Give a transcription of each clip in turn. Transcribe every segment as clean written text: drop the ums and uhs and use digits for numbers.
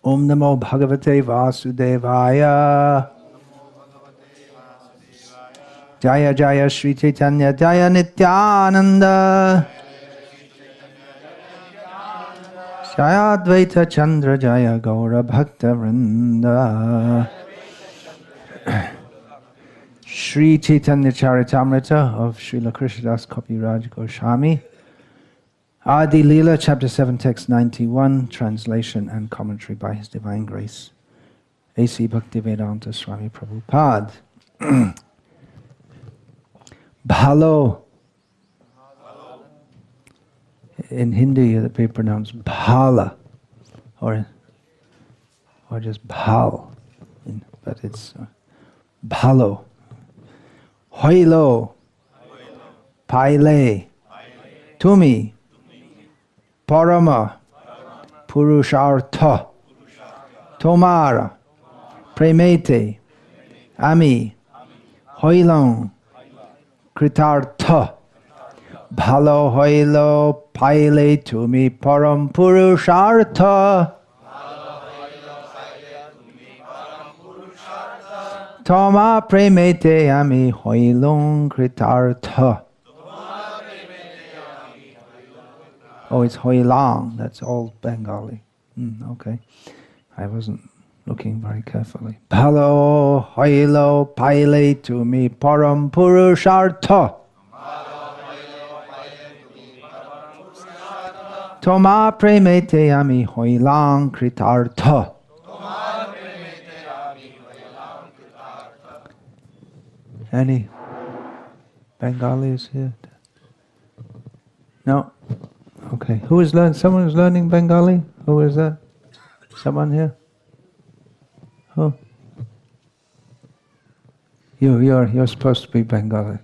Om Namo Bhagavate Vasudevaya. Jaya Jaya Sri Chaitanya Jaya Nityananda. Jaya Advaita Chandra Jaya Gaura Bhakta Vrinda. Sri Chaitanya Charitamrita of Srila Krishnadas Kapiraj Goswami. Adi Leela, Chapter 7, Text 91, translation and commentary by His Divine Grace, A.C. Bhaktivedanta Swami Prabhupada. Bhalo. In Hindi, it be pronounced bhala, or just bhal, but it's bhalo. Hoilo, paile, tumi, parama, purushartha, tomara, premete, ami, hoilong, kritartha, bhalo hoilo, paile, tumi, param, purushartha, Toma premete ami hoilong kritartha. Oh, it's hoilang. That's all Bengali. Okay. I wasn't looking very carefully. Bhalo hoilo paile tumi param purushartha. Toma premete ami hoilang kritartha. Any Bengalis here? No? Okay. Who is learning? Someone is learning Bengali? Who is that? Someone here? Who? You're supposed to be Bengali.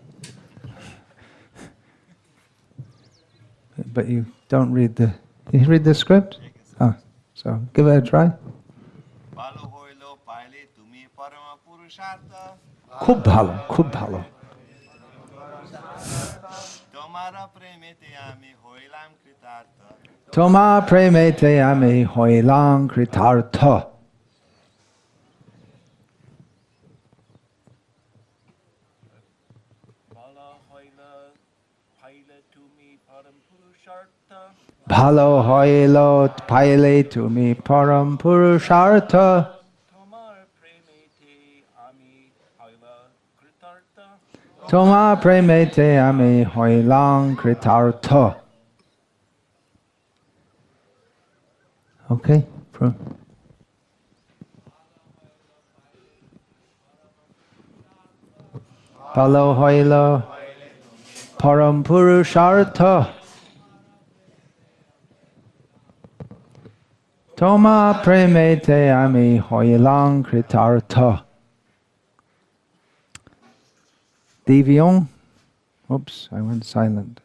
But you don't read the... You read the script? Oh, so give it a try. খুব ভালো, খুব ভালো. Toma premete ami hoilang kritartha. Bhalo hoilo paile tumi param purushartha. Toma premete ami hoilang kritartha. Okay. Bhalo hoilo param purushartha. Toma premete ami hoilang kritartha. Devion. Oops, I went silent.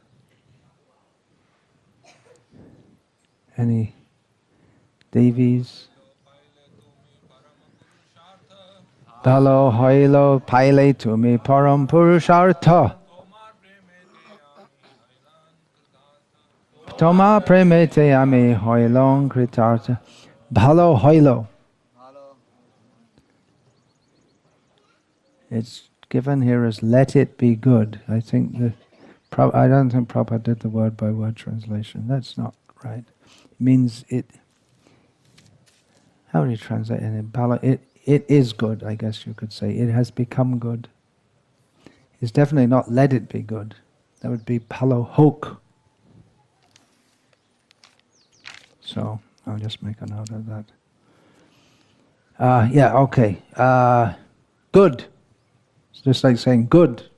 Any Devis? Bhalo hoilo paile tumi param purushartha. Toma premete ami hoilong kritartha. Bhalo hoilo. It's given here as let it be good. I think I don't think Prabhupada did the word by word translation. That's not right. It means it. How do you translate it? It is good, I guess you could say. It has become good. It's definitely not let it be good. That would be palo hok. So I'll just make a note of that. Yeah, okay. Good. It's just like saying good.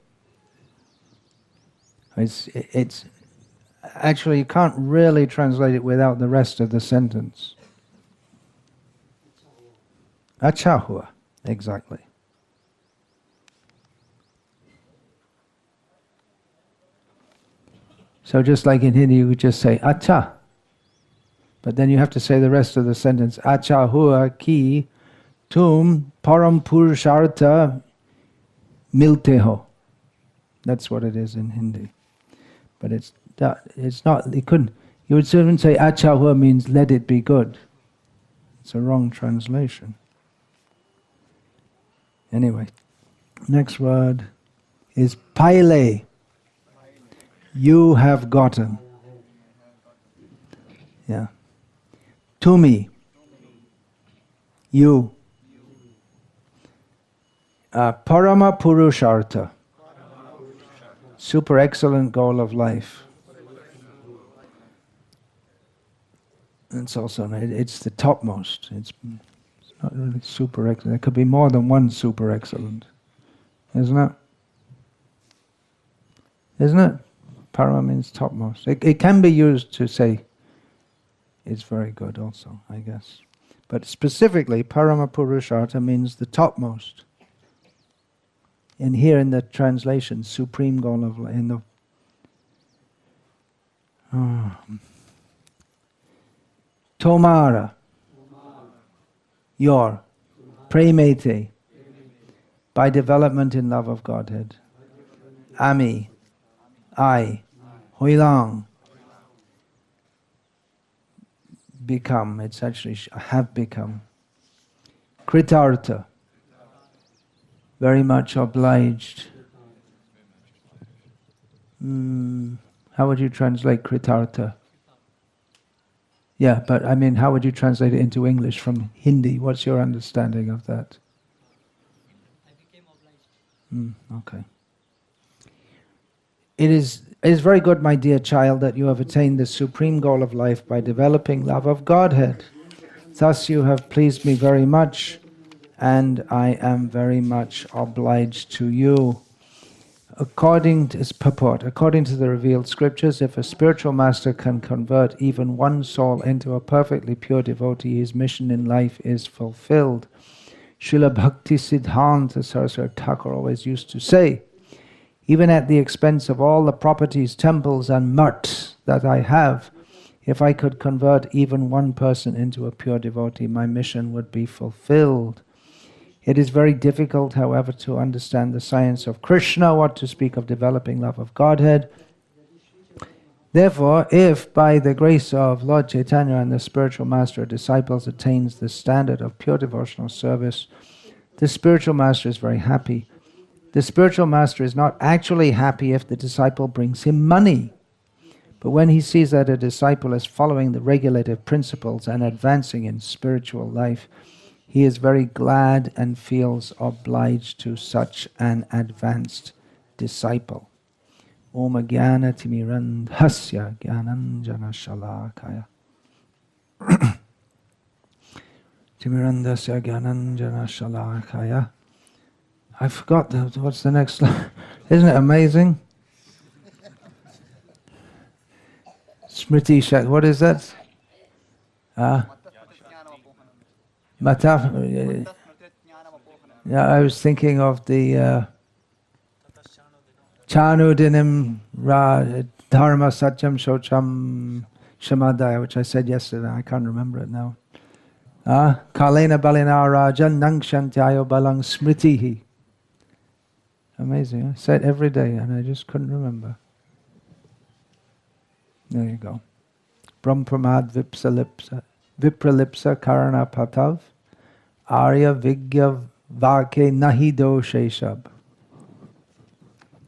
It's actually, you can't really translate it without the rest of the sentence. Acha hua, exactly. So just like in Hindi, you would just say acha. But then you have to say the rest of the sentence. Acha hua ki tum param purushartha milte ho. That's what it is in Hindi. But it's not, it couldn't, you would even say acha hua means let it be good. It's a wrong translation. Anyway, next word is paile. You have gotten. Yeah. Tumi. You. Parama Purushartha. Super excellent goal of life. It's also, it's the topmost. It's not really super excellent. There could be more than one super excellent. Isn't it? Isn't it? Parama means topmost. It can be used to say it's very good also, I guess. But specifically, Parama Purushartha means the topmost. And here in the translation, supreme goal of life. In the Tomara, your, premete, by development in love of Godhead. Ami, I, hoilang, become, it's actually have become. Kritartha, very much obliged. How would you translate Kritartha? Yeah, but I mean, how would you translate it into English from Hindi? What's your understanding of that? I became obliged. Okay. It is very good, my dear child, that you have attained the supreme goal of life by developing love of Godhead. Thus you have pleased me very much, and I am very much obliged to you. According to its purport, according to the revealed scriptures, if a spiritual master can convert even one soul into a perfectly pure devotee, his mission in life is fulfilled. Srila Bhakti Siddhanta Saraswati Thakur always used to say, even at the expense of all the properties, temples and mutts that I have, if I could convert even one person into a pure devotee, my mission would be fulfilled. It is very difficult, however, to understand the science of Krishna, what to speak of developing love of Godhead. Therefore, if by the grace of Lord Chaitanya and the spiritual master a disciple attains the standard of pure devotional service, the spiritual master is very happy. The spiritual master is not actually happy if the disciple brings him money. But when he sees that a disciple is following the regulative principles and advancing in spiritual life, he is very glad and feels obliged to such an advanced disciple. Om Jnana Timirandhasya Jnananjana Shalakaya. Timirandhasya Jnananjana Shalakaya. I forgot what's the next line. Isn't it amazing? Smriti Shak. What is that? Mata. Yeah, I was thinking of the Chanudinim Dharma Satyam Shocham Shamadaya, which I said yesterday. I can't remember it now. Kalena Balina Rajan Nangshantayo Balang Smritihi. Amazing. I say it every day and I just couldn't remember. There you go. Brahmapramad Vipralipsa Karana Patav Arya Vigya Vake Nahi Dosheshab.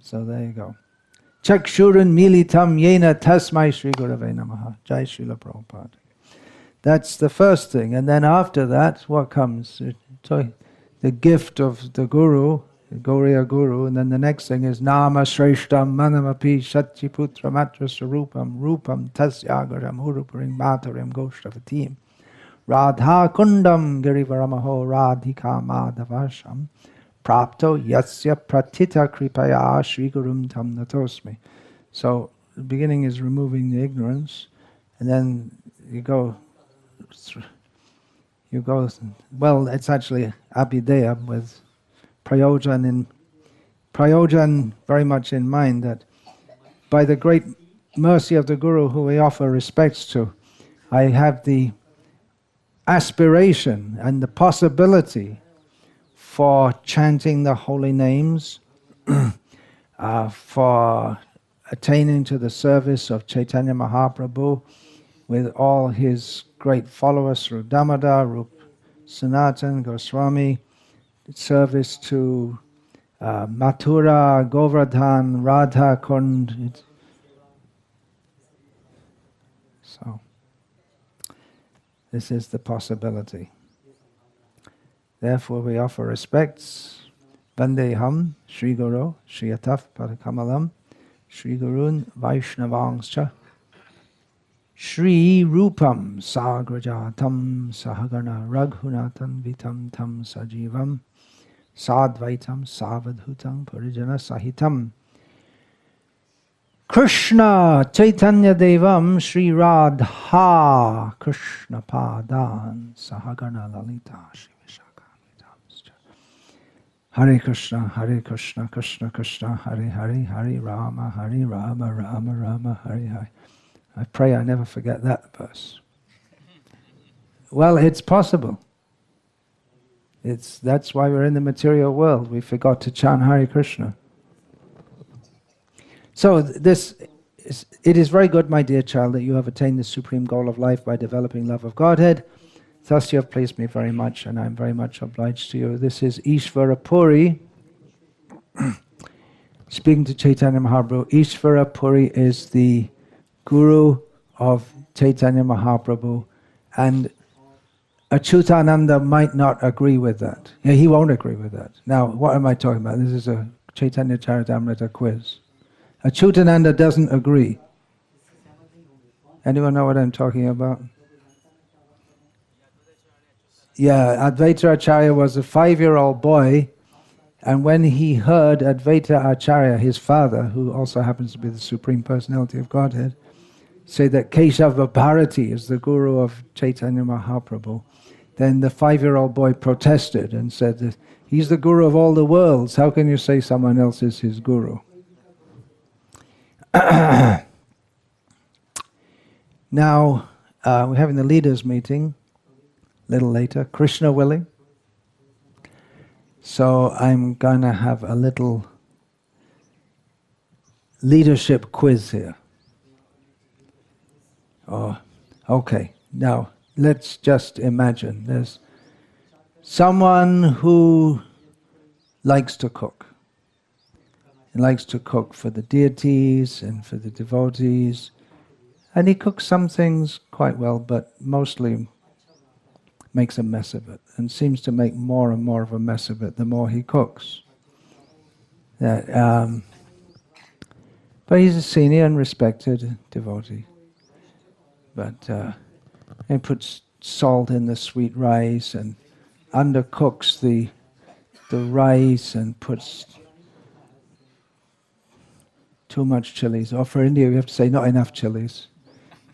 So there you go. Chakshurun Militam Yena Tasmai Sri Gurave Namaha. Jai Srila Prabhupada. That's the first thing. And then after that, what comes? So the gift of the Guru, the Gauriya Guru, and then the next thing is Nama Shreshtam Manamapi Satchiputra Matra Sarupam Rupam Tasyagaram Uruparim Matarim Goshtavatim Radha Kundam Girivaramaho Radhika Madhavasham Prapto Yasya Pratita Kripaya Shri Gurum Tam Natosmi. So the beginning is removing the ignorance, and then you go, well, it's actually Abhideya with Prayojan very much in mind, that by the great mercy of the Guru who we offer respects to, I have the aspiration and the possibility for chanting the holy names, for attaining to the service of Chaitanya Mahaprabhu, with all his great followers through Damodar, Rup Sanatan, Goswami, service to Mathura, Govardhan, Radha Kund. So, this is the possibility. Therefore, we offer respects. Vandeham, Sri Guru, Sri Ataf Padakamalam, Sri Gurun Vaishnavangscha, Sri Rupam Sagrajatam Sahagana Raghunatan Vitam Tam Sajivam Sadvaitam Savadhutam Parijana Sahitam Krishna Chaitanya Devam Sri Radha Krishna Padan Sahagana Lalita Shri Vishakha Hare Krishna Krishna Krishna Hare Hare Hare Rama Rama Rama Hare Hare. I pray I never forget that verse. Well, it's possible. That's why we're in the material world. We forgot to chant Hare Krishna. So it is very good, my dear child, that you have attained the supreme goal of life by developing love of Godhead. Thus you have pleased me very much, and I am very much obliged to you. This is Ishvara Puri. Speaking to Chaitanya Mahaprabhu, Ishvara Puri is the Guru of Chaitanya Mahaprabhu, and Achyutananda might not agree with that. Yeah, he won't agree with that. Now, what am I talking about? This is a Chaitanya Charitamrita quiz. Achyutananda doesn't agree. Anyone know what I'm talking about? Yeah, Advaita Acharya was a 5-year-old boy, and when he heard Advaita Acharya, his father, who also happens to be the Supreme Personality of Godhead, say that Keshava Bharati is the guru of Chaitanya Mahaprabhu, then the 5-year-old boy protested and said that he's the guru of all the worlds. How can you say someone else is his guru? Now, we're having the leaders meeting a little later, Krishna willing. So I'm going to have a little leadership quiz here. Oh, okay. Now, let's just imagine there's someone who likes to cook. He likes to cook for the deities and for the devotees. And he cooks some things quite well, but mostly makes a mess of it, and seems to make more and more of a mess of it the more he cooks. But he's a senior and respected devotee. But he puts salt in the sweet rice and undercooks the rice and puts too much chilies. Or for India, we have to say not enough chilies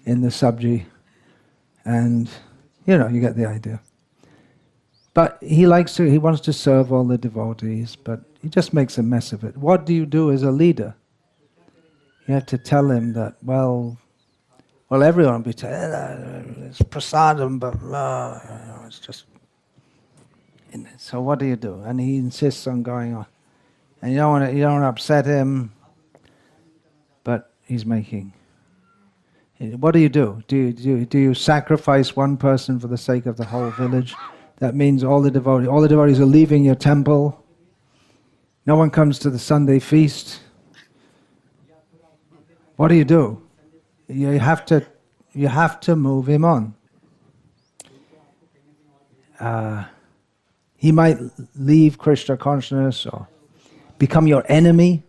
in the sabji. And, you get the idea. But he wants to serve all the devotees, but he just makes a mess of it. What do you do as a leader? You have to tell him that, well, everyone will be saying, it's prasadam, but it's just... So what do you do? And he insists on going on. And you don't want to upset him, but he's making... What do you do? Do you sacrifice one person for the sake of the whole village? That means all the devotees are leaving your temple. No one comes to the Sunday feast. What do? You have to move him on. He might leave Krishna consciousness or become your enemy.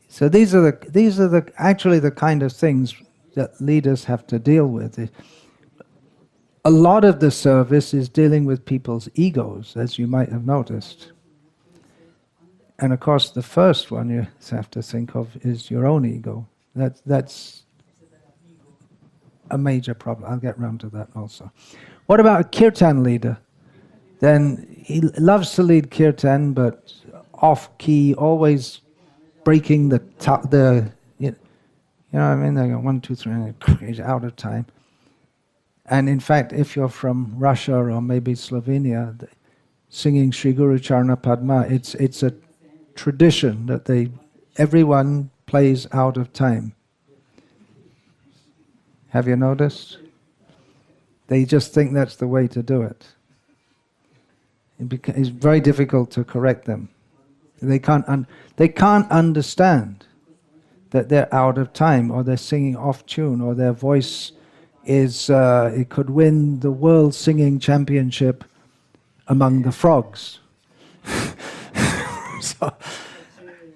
So these are actually the kind of things that leaders have to deal with. A lot of the service is dealing with people's egos, as you might have noticed. And of course, the first one you have to think of is your own ego. That's a major problem. I'll get round to that also. What about a kirtan leader? Then he loves to lead kirtan, but off-key, always breaking you know what I mean? They go 1, 2, 3, and he's out of time. And in fact, if you're from Russia or maybe Slovenia, singing Sri Guru Charana Padma, it's a tradition that everyone plays out of time. Have you noticed? They just think that's the way to do it. It's very difficult to correct them. They can't understand that they're out of time, or they're singing off tune, or their voice is it could win the world singing championship among the frogs.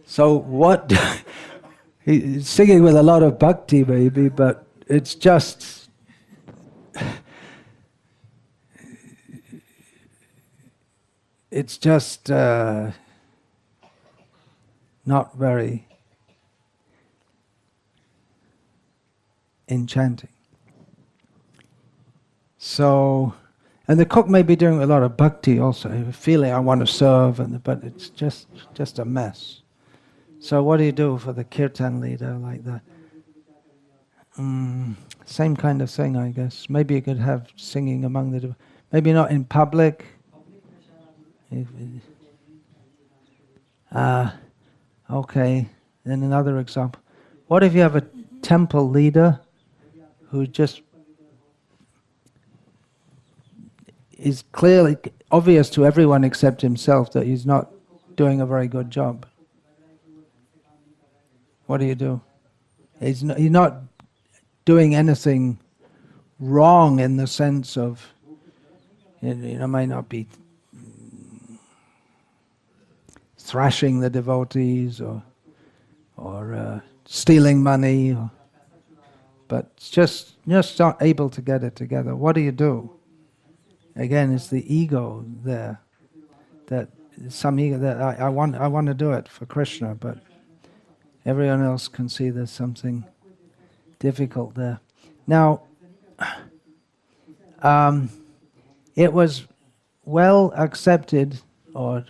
so what? He's singing with a lot of bhakti, maybe, but it's just not very enchanting. So, and the cook may be doing a lot of bhakti also, feeling I want to serve, but it's just a mess. So what do you do for the kirtan leader like that? Same kind of thing, I guess. Maybe you could have singing among the... Maybe not in public. Okay, then another example. What if you have a temple leader who just is clearly obvious to everyone except himself that he's not doing a very good job? What do? He's not doing anything wrong in the sense of, might not be thrashing the devotees or stealing money, but just not able to get it together. What do you do? Again, it's the ego there, that some ego that I want to do it for Krishna, but everyone else can see there's something difficult there. Now, it was well accepted or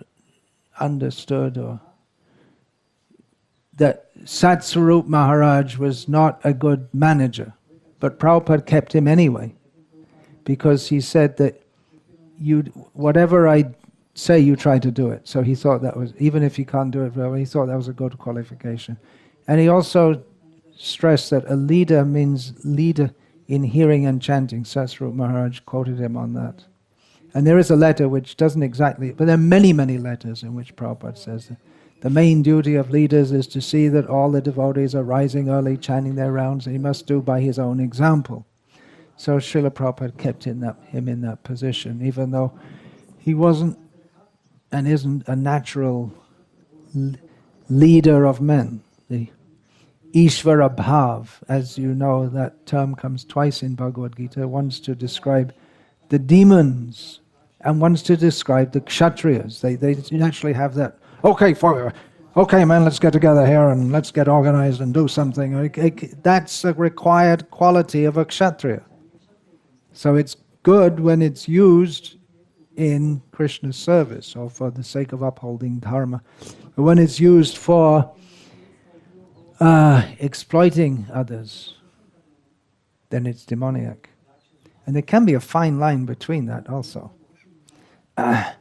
understood that Satsvarup Maharaj was not a good manager, but Prabhupada kept him anyway, because he said that whatever I say, you try to do it. So he thought that was, even if you can't do it very well, he thought that was a good qualification. And he also stressed that a leader means leader in hearing and chanting. Satsvarup Maharaj quoted him on that. And there is a letter which doesn't exactly, but there are many, many letters in which Prabhupada says that the main duty of leaders is to see that all the devotees are rising early, chanting their rounds, and he must do by his own example. So Srila Prabhupada kept him in that position, even though he wasn't and isn't a natural leader of men. The Ishvara Bhav, as you know, that term comes twice in Bhagavad Gita, once to describe the demons and once to describe the Kshatriyas. They naturally have that, okay man, let's get together here and let's get organized and do something. That's a required quality of a Kshatriya. So it's good when it's used in Krishna's service or for the sake of upholding dharma. But when it's used for exploiting others, then it's demoniac. And there can be a fine line between that also. But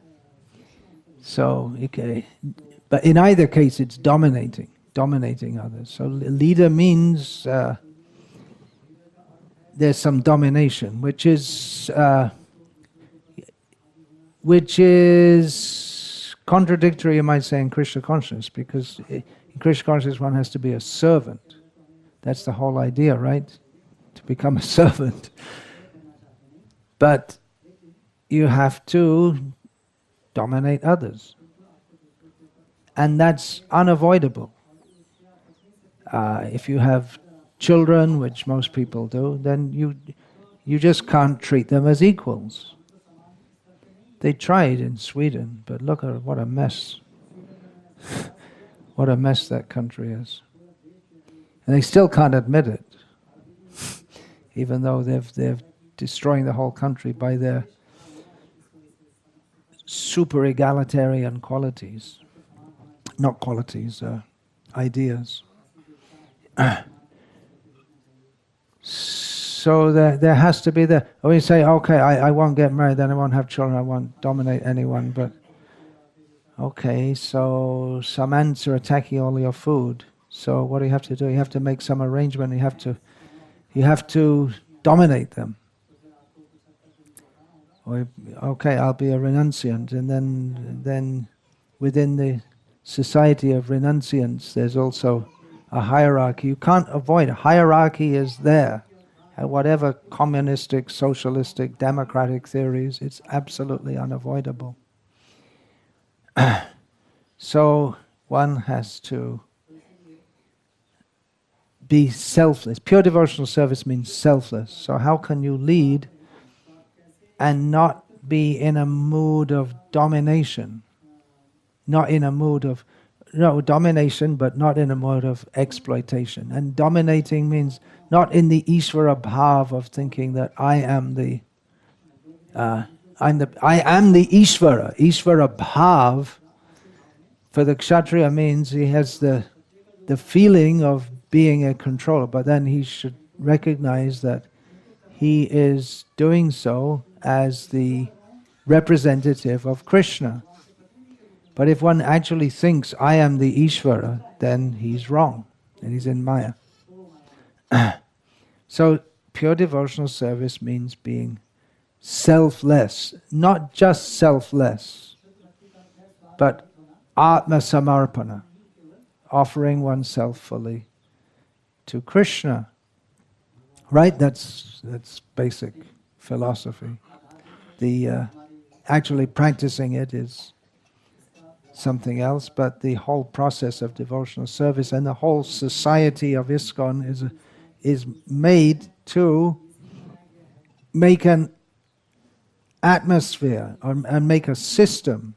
in either case, it's dominating others. So leader means there's some domination, which is contradictory, you might say, in Krishna consciousness, because in Krishna consciousness one has to be a servant. That's the whole idea, right? To become a servant. But you have to dominate others. And that's unavoidable. If you have children, which most people do, then you just can't treat them as equals. They tried in Sweden, but look at what a mess. What a mess that country is. And they still can't admit it, even though they're destroying the whole country by their super egalitarian qualities. Not qualities, ideas. So there has to be when you say, okay, I won't get married, then I won't have children, I won't dominate anyone, but okay, so some ants are attacking all your food. So what do you have to do? You have to make some arrangement. You you have to dominate them. Or, okay, I'll be a renunciant, and then within the society of renunciants, there's also a hierarchy. You can't avoid it. Hierarchy is there. Whatever communistic, socialistic, democratic theories, it's absolutely unavoidable. So one has to be selfless. Pure devotional service means selfless. So how can you lead and not be in a mood of domination? Not in a mood of, domination, but not in a mode of exploitation. And dominating means not in the Ishvara bhav of thinking that I am the Ishvara. Ishvara bhav for the Kshatriya means he has the feeling of being a controller, but then he should recognize that he is doing so as the representative of Krishna. But if one actually thinks, I am the Ishvara, then he's wrong, and he's in Maya. So, pure devotional service means being selfless, not just selfless, but Atma Samarpana, offering oneself fully to Krishna. Right? That's basic philosophy. The actually practicing it is something else, but the whole process of devotional service and the whole society of ISKCON is made to make an atmosphere and make a system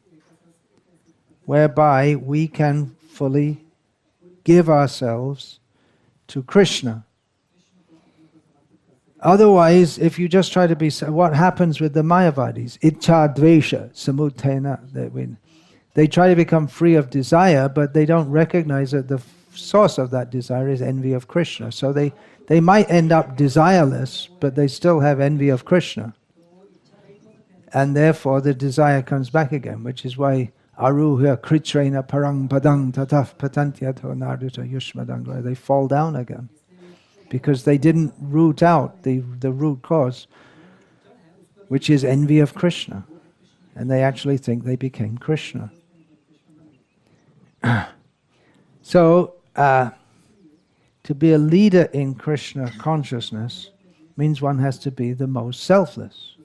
whereby we can fully give ourselves to Krishna. Otherwise, if you just try to be, what happens with the Mayavadis? Ichcha dvesha samutena. They try to become free of desire, but they don't recognize that the source of that desire is envy of Krishna. So they might end up desireless, but they still have envy of Krishna. And therefore the desire comes back again, which is why aruha kritrena parang padang tataf patantyato narduta yushmadanga. They fall down again. Because they didn't root out the root cause, which is envy of Krishna. And they actually think they became Krishna. So, to be a leader in Krishna consciousness means one has to be the most selfless.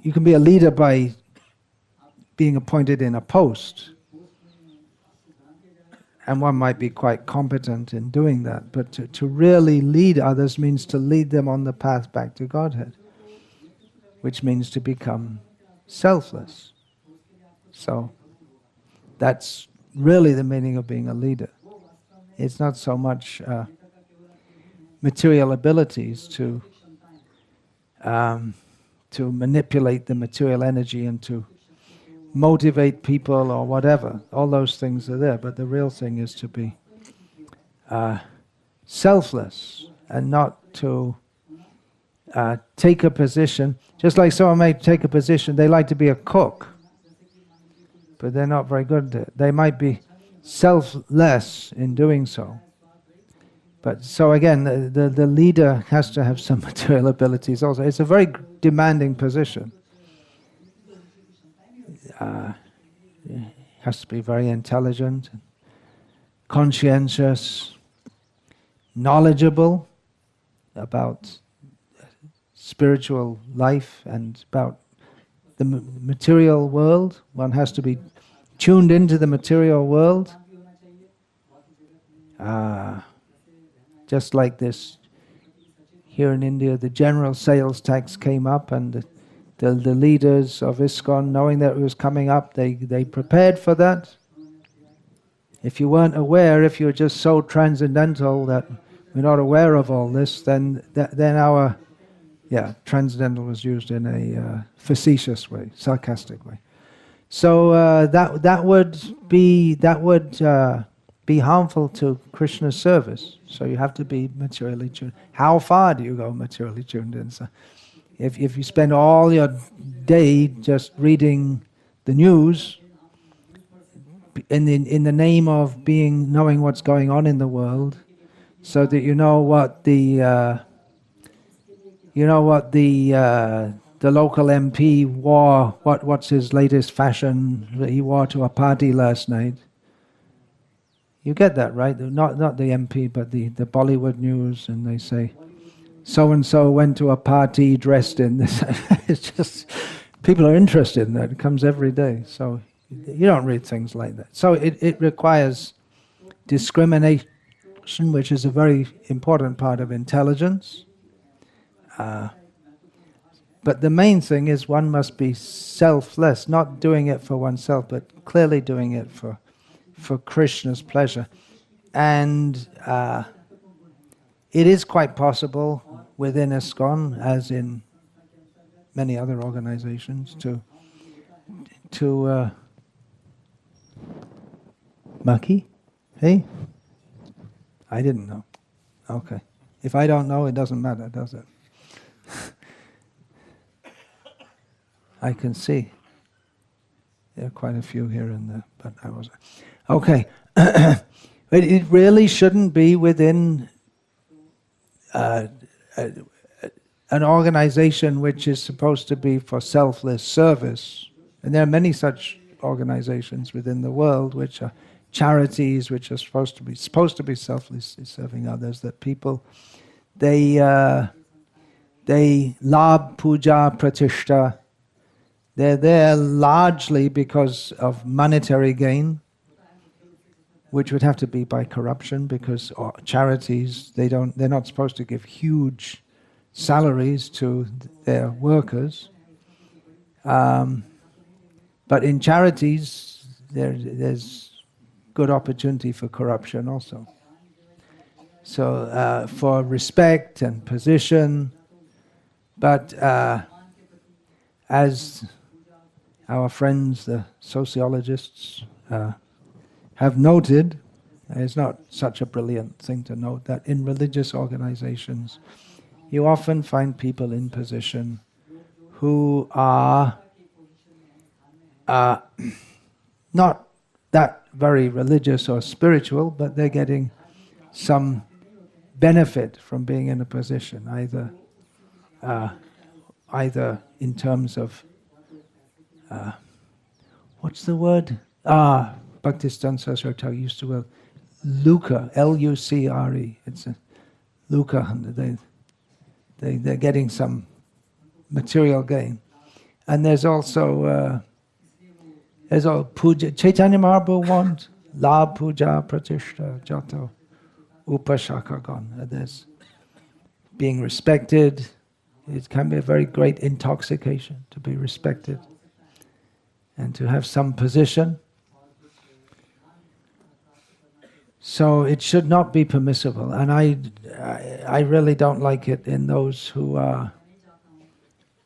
You can be a leader by being appointed in a post, and one might be quite competent in doing that, but to really lead others means to lead them on the path back to Godhead, which means to become selfless. So that's really the meaning of being a leader. It's not so much material abilities to manipulate the material energy and to motivate people or whatever. All those things are there, but the real thing is to be selfless and not to take a position. Just like someone may take a position, they like to be a cook, but they're not very good at it. They might be selfless in doing so. But so again, the leader has to have some material abilities also. It's a very demanding position. Has to be very intelligent, conscientious, knowledgeable about spiritual life and about the material world. One has to be tuned into the material world. Just like this, here in India, the general sales tax came up, and the leaders of ISKCON, knowing that it was coming up, they prepared for that. If you weren't aware, if you're just so transcendental that we're not aware of all this, then our transcendental was used in a facetious way, sarcastic way. So that would be harmful to Krishna's service. So you have to be materially tuned. How far do you go materially tuned in? So if you spend all your day just reading the news in the name of knowing what's going on in the world, so that you know what the local MP wore, what's his latest fashion that he wore to a party last night. You get that, right? Not the MP, but the Bollywood news, and they say, so-and-so went to a party dressed in this. It's just, people are interested in that. It comes every day. So you don't read things like that. So it requires discrimination, which is a very important part of intelligence. But the main thing is one must be selfless, not doing it for oneself, but clearly doing it for Krishna's pleasure. And it is quite possible within ISKCON, as in many other organizations, to Maki? Hey? I didn't know. Okay. If I don't know, it doesn't matter, does it? I can see. There are quite a few here and there, but I was... Okay. But it really shouldn't be within an organization which is supposed to be for selfless service. And there are many such organizations within the world which are charities, which are supposed to be selflessly serving others, that people, they lab puja pratishta, they're there largely because of monetary gain, which would have to be by corruption, because charities, they're not supposed to give huge salaries to their workers. But in charities, there's good opportunity for corruption also. So for respect and position, but as our friends, the sociologists, have noted, it's not such a brilliant thing to note, that in religious organizations, you often find people in position who are not that very religious or spiritual, but they're getting some benefit from being in a position, either in terms of what's the word? Bhaktistan Saraswati used to well, lucre, L-U-C-R-E. It's a lucre. They're getting some material gain, and there's also puja. Chaitanya Mahaprabhu want la puja pratishta jato upashakagon. There's being respected. It can be a very great intoxication to be respected and to have some position. So it should not be permissible, and I really don't like it in those who are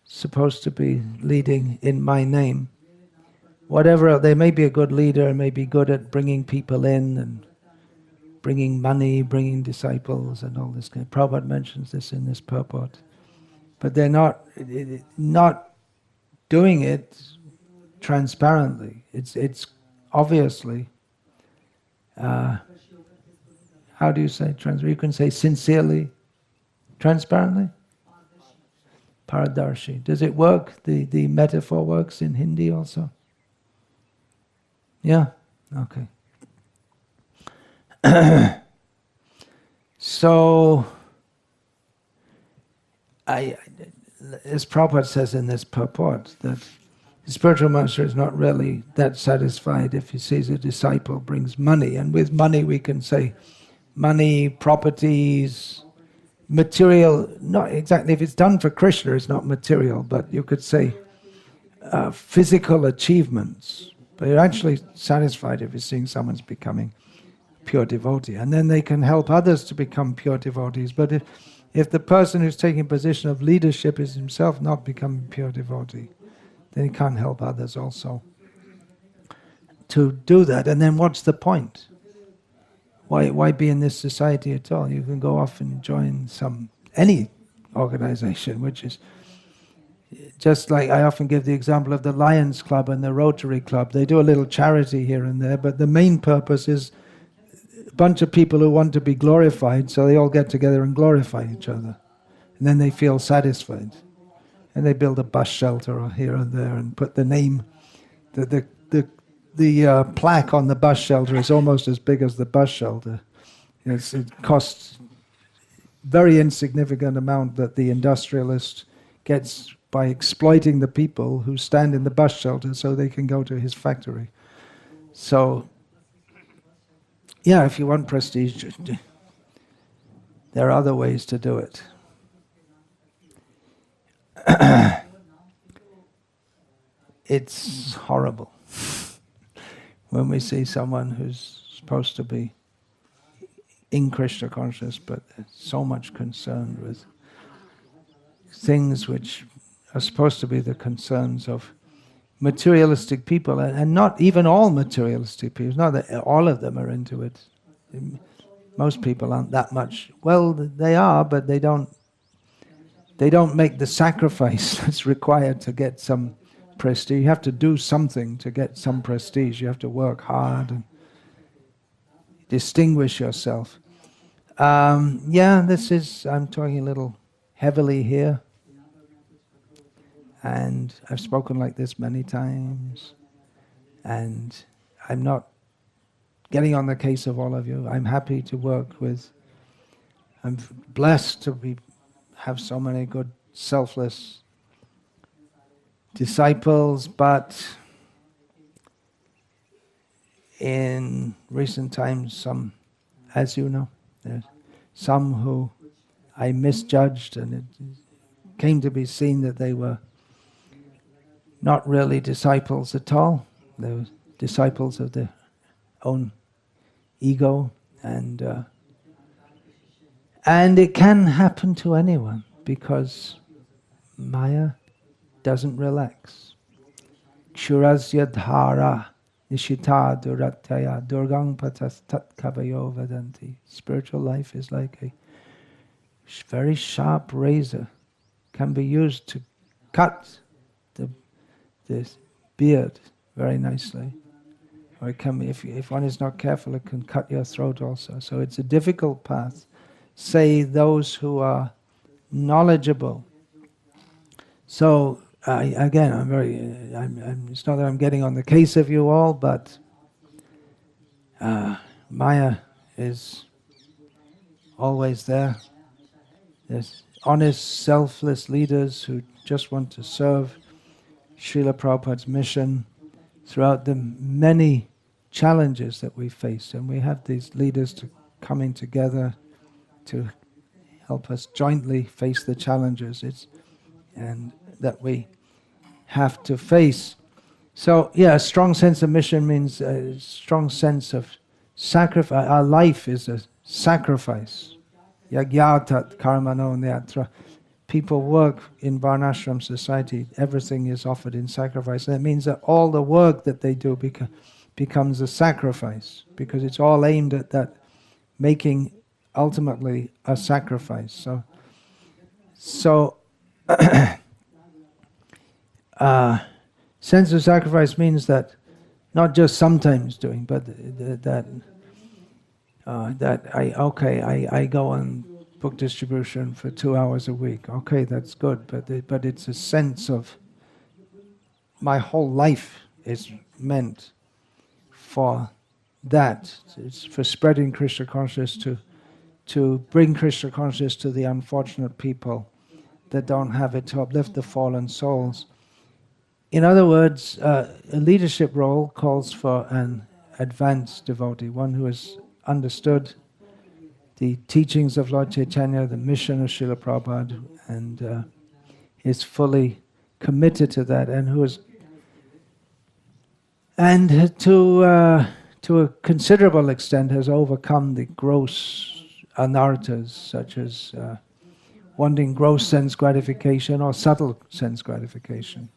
supposed to be leading in my name. Whatever, they may be a good leader, may be good at bringing people in and bringing money, bringing disciples and all this kind of. Prabhupada mentions this in this purport. But they're not doing it transparently. It's obviously, how do you say transparently? You can say sincerely, transparently? Paradarshi. Does it work? The metaphor works in Hindi also? Yeah? Okay. So, as Prabhupada says in this purport, that the spiritual master is not really that satisfied if he sees a disciple brings money. And with money we can say money, properties, material, not exactly, if it's done for Krishna it's not material, but you could say physical achievements. But you're actually satisfied if you're seeing someone's becoming pure devotee. And then they can help others to become pure devotees. But if the person who's taking a position of leadership is himself not becoming pure devotee, then he can't help others also to do that. And then what's the point? Why be in this society at all? You can go off and join any organization, which is just like I often give the example of the Lions Club and the Rotary Club. They do a little charity here and there, but the main purpose is bunch of people who want to be glorified, so they all get together and glorify each other. And then they feel satisfied. And they build a bus shelter here and there and put the name, the plaque on the bus shelter is almost as big as the bus shelter. It costs very insignificant amount that the industrialist gets by exploiting the people who stand in the bus shelter so they can go to his factory. So, yeah, if you want prestige, there are other ways to do it. It's horrible when we see someone who's supposed to be in Krishna conscious, but so much concerned with things which are supposed to be the concerns of materialistic people, and not even all materialistic people. It's not that all of them are into it. Most people aren't that much. Well, they are, but they don't make the sacrifice that's required to get some prestige. You have to do something to get some prestige. You have to work hard and distinguish yourself. I'm talking a little heavily here. And I've spoken like this many times. And I'm not getting on the case of all of you. I'm happy to work with, I'm blessed to have so many good selfless disciples, but in recent times, some, as you know, there's some who I misjudged, and it came to be seen that they were not really disciples at all. They were disciples of their own ego, and it can happen to anyone because Maya doesn't relax. Kshurasya dhara nishita durataya durgang patas tat kavayo vadanti. Spiritual life is like a very sharp razor, can be used to cut this beard very nicely. Or it can be, if one is not careful, it can cut your throat also. So it's a difficult path. Say those who are knowledgeable. So again, it's not that I'm getting on the case of you all, but Maya is always there. There's honest, selfless leaders who just want to serve Srila Prabhupada's mission throughout the many challenges that we face. And we have these leaders coming together to help us jointly face the challenges and that we have to face. So, yeah, a strong sense of mission means a strong sense of sacrifice. Our life is a sacrifice. Yagyatat karmano nyatra. People work in Varnashram society, everything is offered in sacrifice. And it means that all the work that they do becomes a sacrifice, because it's all aimed at that, making ultimately a sacrifice. So sense of sacrifice means that not just sometimes doing, but I go on book distribution for 2 hours a week. Okay, that's good, but it's a sense of my whole life is meant for that. It's for spreading Krishna consciousness, to bring Krishna consciousness to the unfortunate people that don't have it, to uplift the fallen souls. In other words, a leadership role calls for an advanced devotee, one who has understood the teachings of Lord Chaitanya, the mission of Srila Prabhupada, and is fully committed to that, and who is, and to a considerable extent has overcome the gross anarthas, such as wanting gross sense gratification or subtle sense gratification.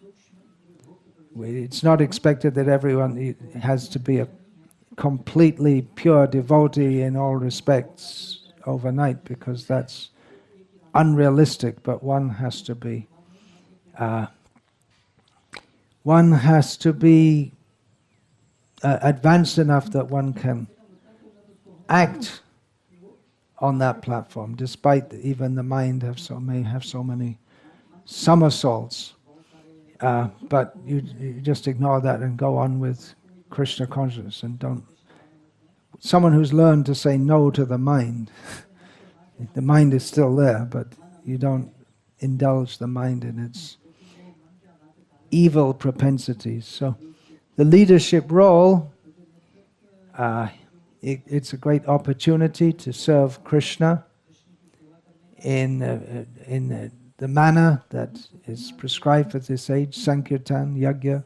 It's not expected that everyone has to be a completely pure devotee in all respects overnight, because that's unrealistic, but one has to be advanced enough that one can act on that platform, despite even the mind may have so many somersaults. But you just ignore that and go on with Krishna consciousness, and don't. Someone who's learned to say no to the mind. The mind is still there, but you don't indulge the mind in its evil propensities. So the leadership role, it's a great opportunity to serve Krishna in the manner that is prescribed for this age, Sankirtan, Yajna,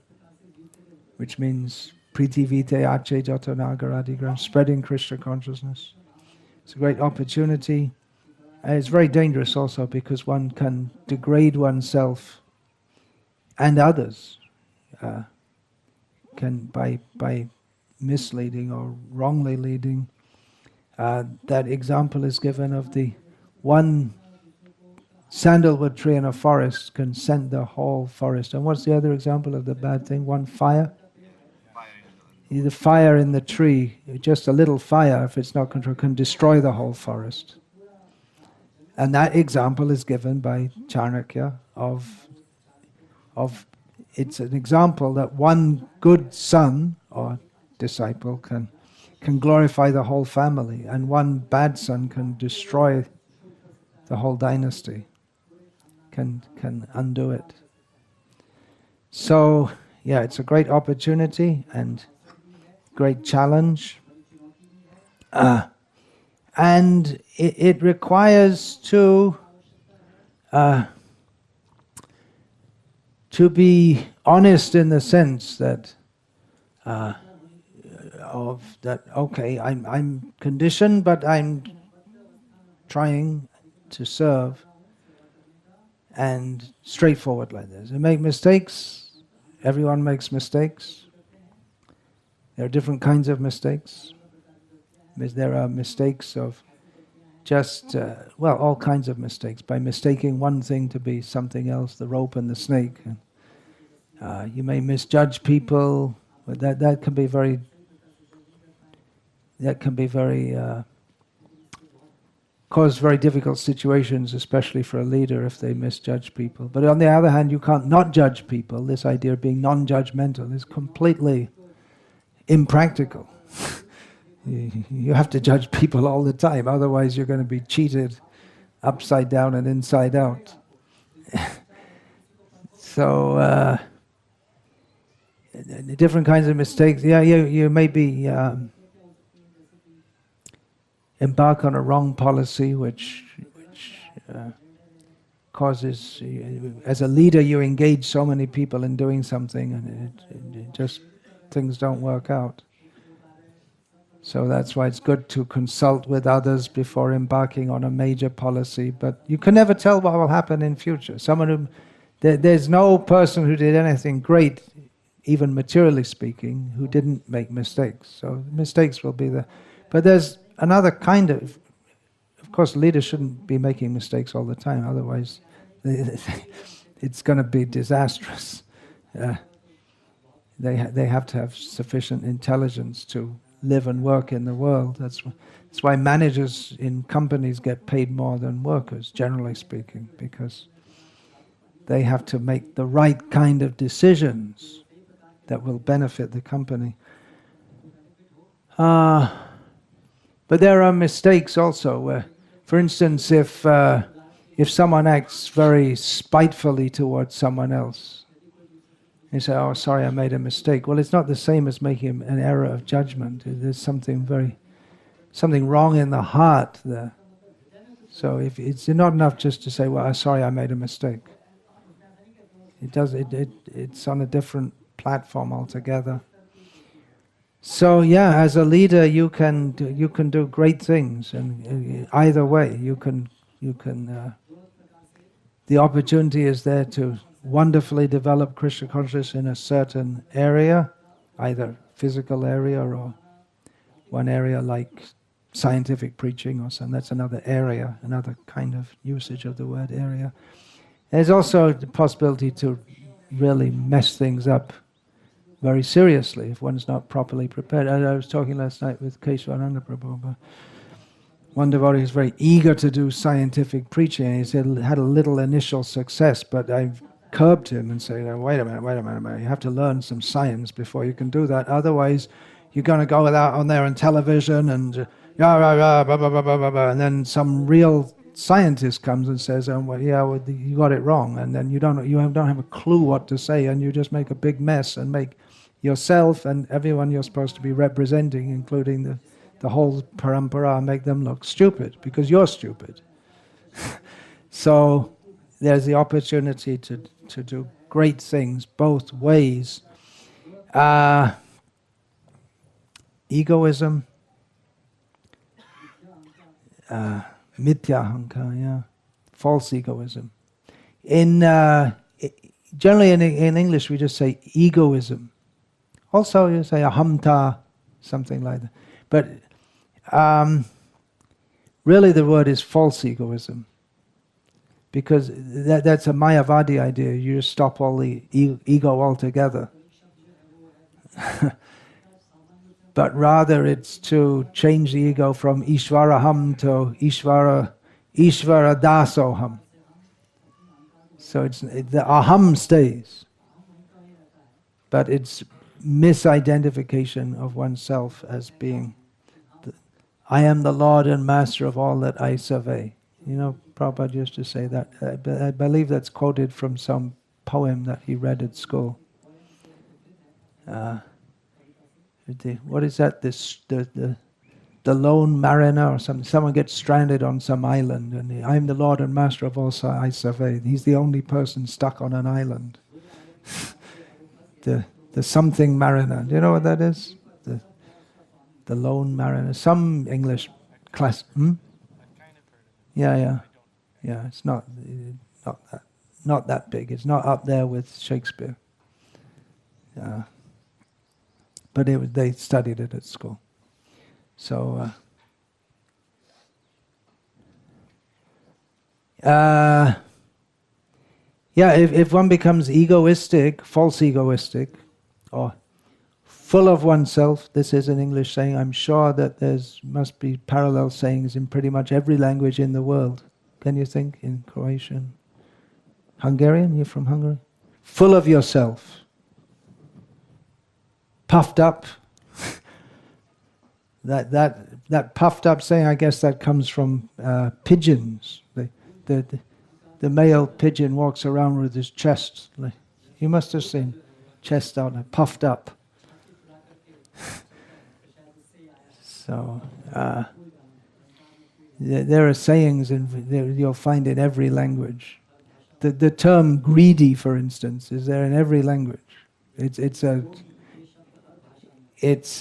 which means Priti Vite Ache Jato Nagaradigram, spreading Krishna consciousness. It's a great opportunity. And it's very dangerous also because one can degrade oneself and others by misleading or wrongly leading. That example is given of the one sandalwood tree in a forest can scent the whole forest. And what's the other example of the bad thing? One fire? The fire in the tree, just a little fire, if it's not controlled, can destroy the whole forest. And that example is given by Chanakya of it's an example that one good son or disciple can glorify the whole family, and one bad son can destroy the whole dynasty, can undo it. So, yeah, it's a great opportunity and great challenge. And it requires to be honest in the sense that okay, I'm conditioned, but I'm trying to serve, and straightforward like this. And make mistakes. Everyone makes mistakes. There are different kinds of mistakes. There are mistakes of just, all kinds of mistakes. By mistaking one thing to be something else, the rope and the snake. And, you may misjudge people, but that can be very cause very difficult situations, especially for a leader if they misjudge people. But on the other hand, you can't not judge people. This idea of being non-judgmental is completely impractical. You have to judge people all the time, otherwise you're going to be cheated upside down and inside out. So, different kinds of mistakes. Yeah, you may be embark on a wrong policy, which causes, as a leader, you engage so many people in doing something, and it just things don't work out. So that's why it's good to consult with others before embarking on a major policy. But you can never tell what will happen in future. There's no person who did anything great, even materially speaking, who didn't make mistakes. So mistakes will be there. But there's another kind of course, leaders shouldn't be making mistakes all the time. Otherwise, it's going to be disastrous. They have to have sufficient intelligence to live and work in the world. That's why managers in companies get paid more than workers, generally speaking, because they have to make the right kind of decisions that will benefit the company. But there are mistakes also, where, for instance, if someone acts very spitefully towards someone else, you say, "Oh, sorry, I made a mistake." Well, it's not the same as making an error of judgment. There's something wrong in the heart there. So if it's not enough just to say, "Well, sorry, I made a mistake." It's on a different platform altogether. So yeah, as a leader, you can do great things, and either way, you can. The opportunity is there to wonderfully develop Krishna consciousness in a certain area, either physical area or one area like scientific preaching or something. That's another area, another kind of usage of the word area. There's also the possibility to really mess things up very seriously if one's not properly prepared. I was talking last night with Keshavananda Prabhu about one devotee who's very eager to do scientific preaching. He said had a little initial success, but I've curbed him and said, wait a minute, you have to learn some science before you can do that. Otherwise, you're going to go out on there on television and and then some real scientist comes and says, you got it wrong, and then you don't have a clue what to say, and you just make a big mess and make yourself and everyone you're supposed to be representing, including the whole parampara, make them look stupid because you're stupid. So there's the opportunity to do great things both ways. Egoism, mithya false egoism. Generally in English we just say egoism. Also you say ahamta, something like that. But really the word is false egoism, because that's a Mayavadi idea. You just stop all the ego altogether. But rather it's to change the ego from Ishvaraham to Ishvara Dasoham. So the aham stays, but it's misidentification of oneself as being I am the Lord and Master of all that I survey. Prabhupada used to say that. I believe that's quoted from some poem that he read at school. What is that? The lone mariner or something. Someone gets stranded on some island, and I am the Lord and Master of all I survey. He's the only person stuck on an island. The something mariner. Do you know what that is? The lone mariner. Some English class. Yeah. It's not that big. It's not up there with Shakespeare. But they studied it at school. So, if one becomes egoistic, false egoistic, or full of oneself, this is an English saying. I'm sure that must be parallel sayings in pretty much every language in the world. Can you think in Croatian? Hungarian? You're from Hungary? Full of yourself. Puffed up. That puffed up saying, I guess that comes from pigeons. The male pigeon walks around with his chest. You must have seen chest out, puffed up. So there are sayings, and you'll find in every language. The term greedy, for instance, is there in every language. It's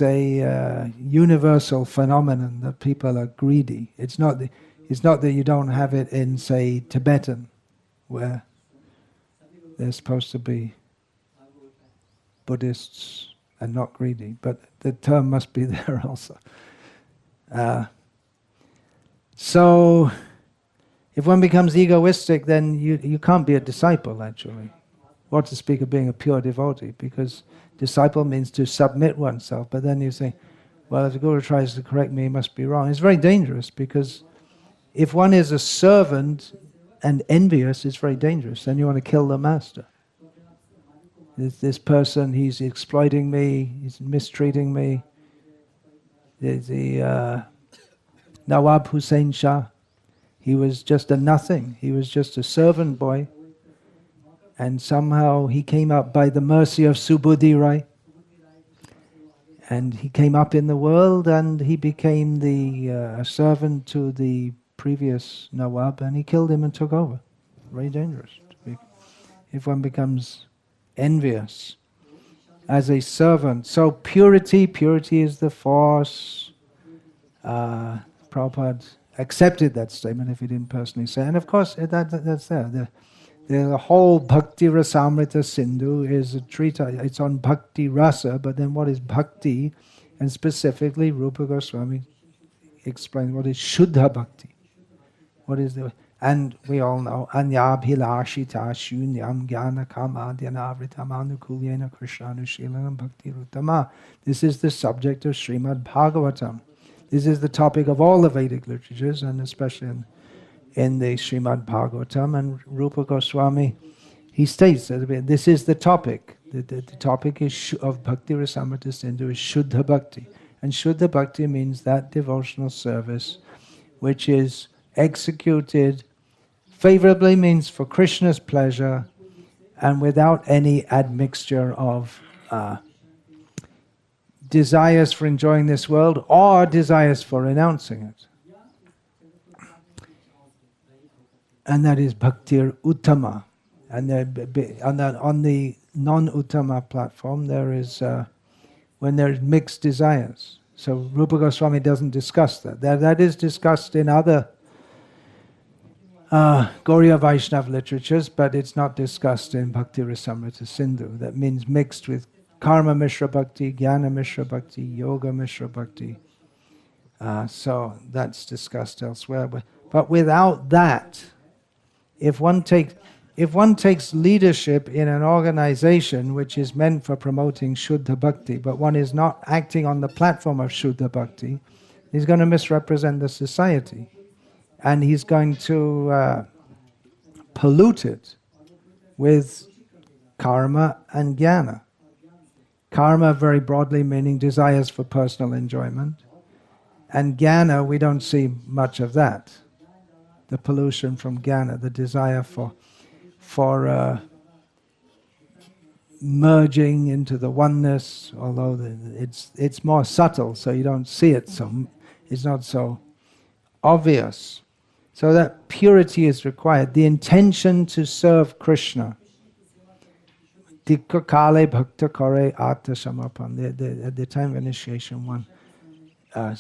a universal phenomenon that people are greedy. It's not that you don't have it in, say, Tibetan, where there's supposed to be Buddhists and not greedy, but the term must be there also. So, if one becomes egoistic, then you can't be a disciple, actually. What to speak of being a pure devotee, because disciple means to submit oneself, but then you say, well, if the Guru tries to correct me, he must be wrong. It's very dangerous, because if one is a servant and envious, it's very dangerous. Then you want to kill the master. This person, he's exploiting me, he's mistreating me. The Nawab Hussain Shah, he was just a nothing. He was just a servant boy. And somehow he came up by the mercy of Subudhi Rai. And he came up in the world, and he became the servant to the previous Nawab, and he killed him and took over. Very dangerous. If one becomes envious as a servant. So purity is the force. Prabhupada accepted that statement if he didn't personally say it. And of course, that's there. The whole Bhakti Rasamrita Sindhu is a treatise. It's on Bhakti Rasa, but then what is Bhakti? And specifically, Rupa Goswami explains what is Shuddha Bhakti. What is And we all know, Anyabhilashita shunyam jnana kamadhyana anukulyena krishnanushilanam bhakti ruttama. This is the subject of Srimad Bhagavatam. This is the topic of all the Vedic literatures, and especially in the Srimad Bhagavatam. And Rupa Goswami, he states that this is the topic. The topic is of Bhakti Rasamrita Sindhu is Shuddha Bhakti. And Shuddha Bhakti means that devotional service which is executed favorably, means for Krishna's pleasure and without any admixture of desires for enjoying this world or desires for renouncing it. And that is Bhaktir Uttama. And on the non-Uttama platform, there is when there is mixed desires. So Rupa Goswami doesn't discuss that. That is discussed in other Gauriya Vaishnava literatures, but it's not discussed in Bhakti Rasamrita Sindhu. That means mixed with Karma Mishra Bhakti, Jnana Mishra Bhakti, Yoga Mishra Bhakti. So that's discussed elsewhere. But without that, if one takes leadership in an organization which is meant for promoting Shuddha Bhakti, but one is not acting on the platform of Shuddha Bhakti, he's going to misrepresent the society. And he's going to pollute it with karma and jnana. Karma very broadly meaning desires for personal enjoyment. And jnana, we don't see much of that. The pollution from jnana, the desire for merging into the oneness, although it's more subtle, so you don't see it, so it's not so obvious. So that purity is required. The intention to serve Krishna. Dikka kale bhakta kare atta samarpan. At the time of initiation, one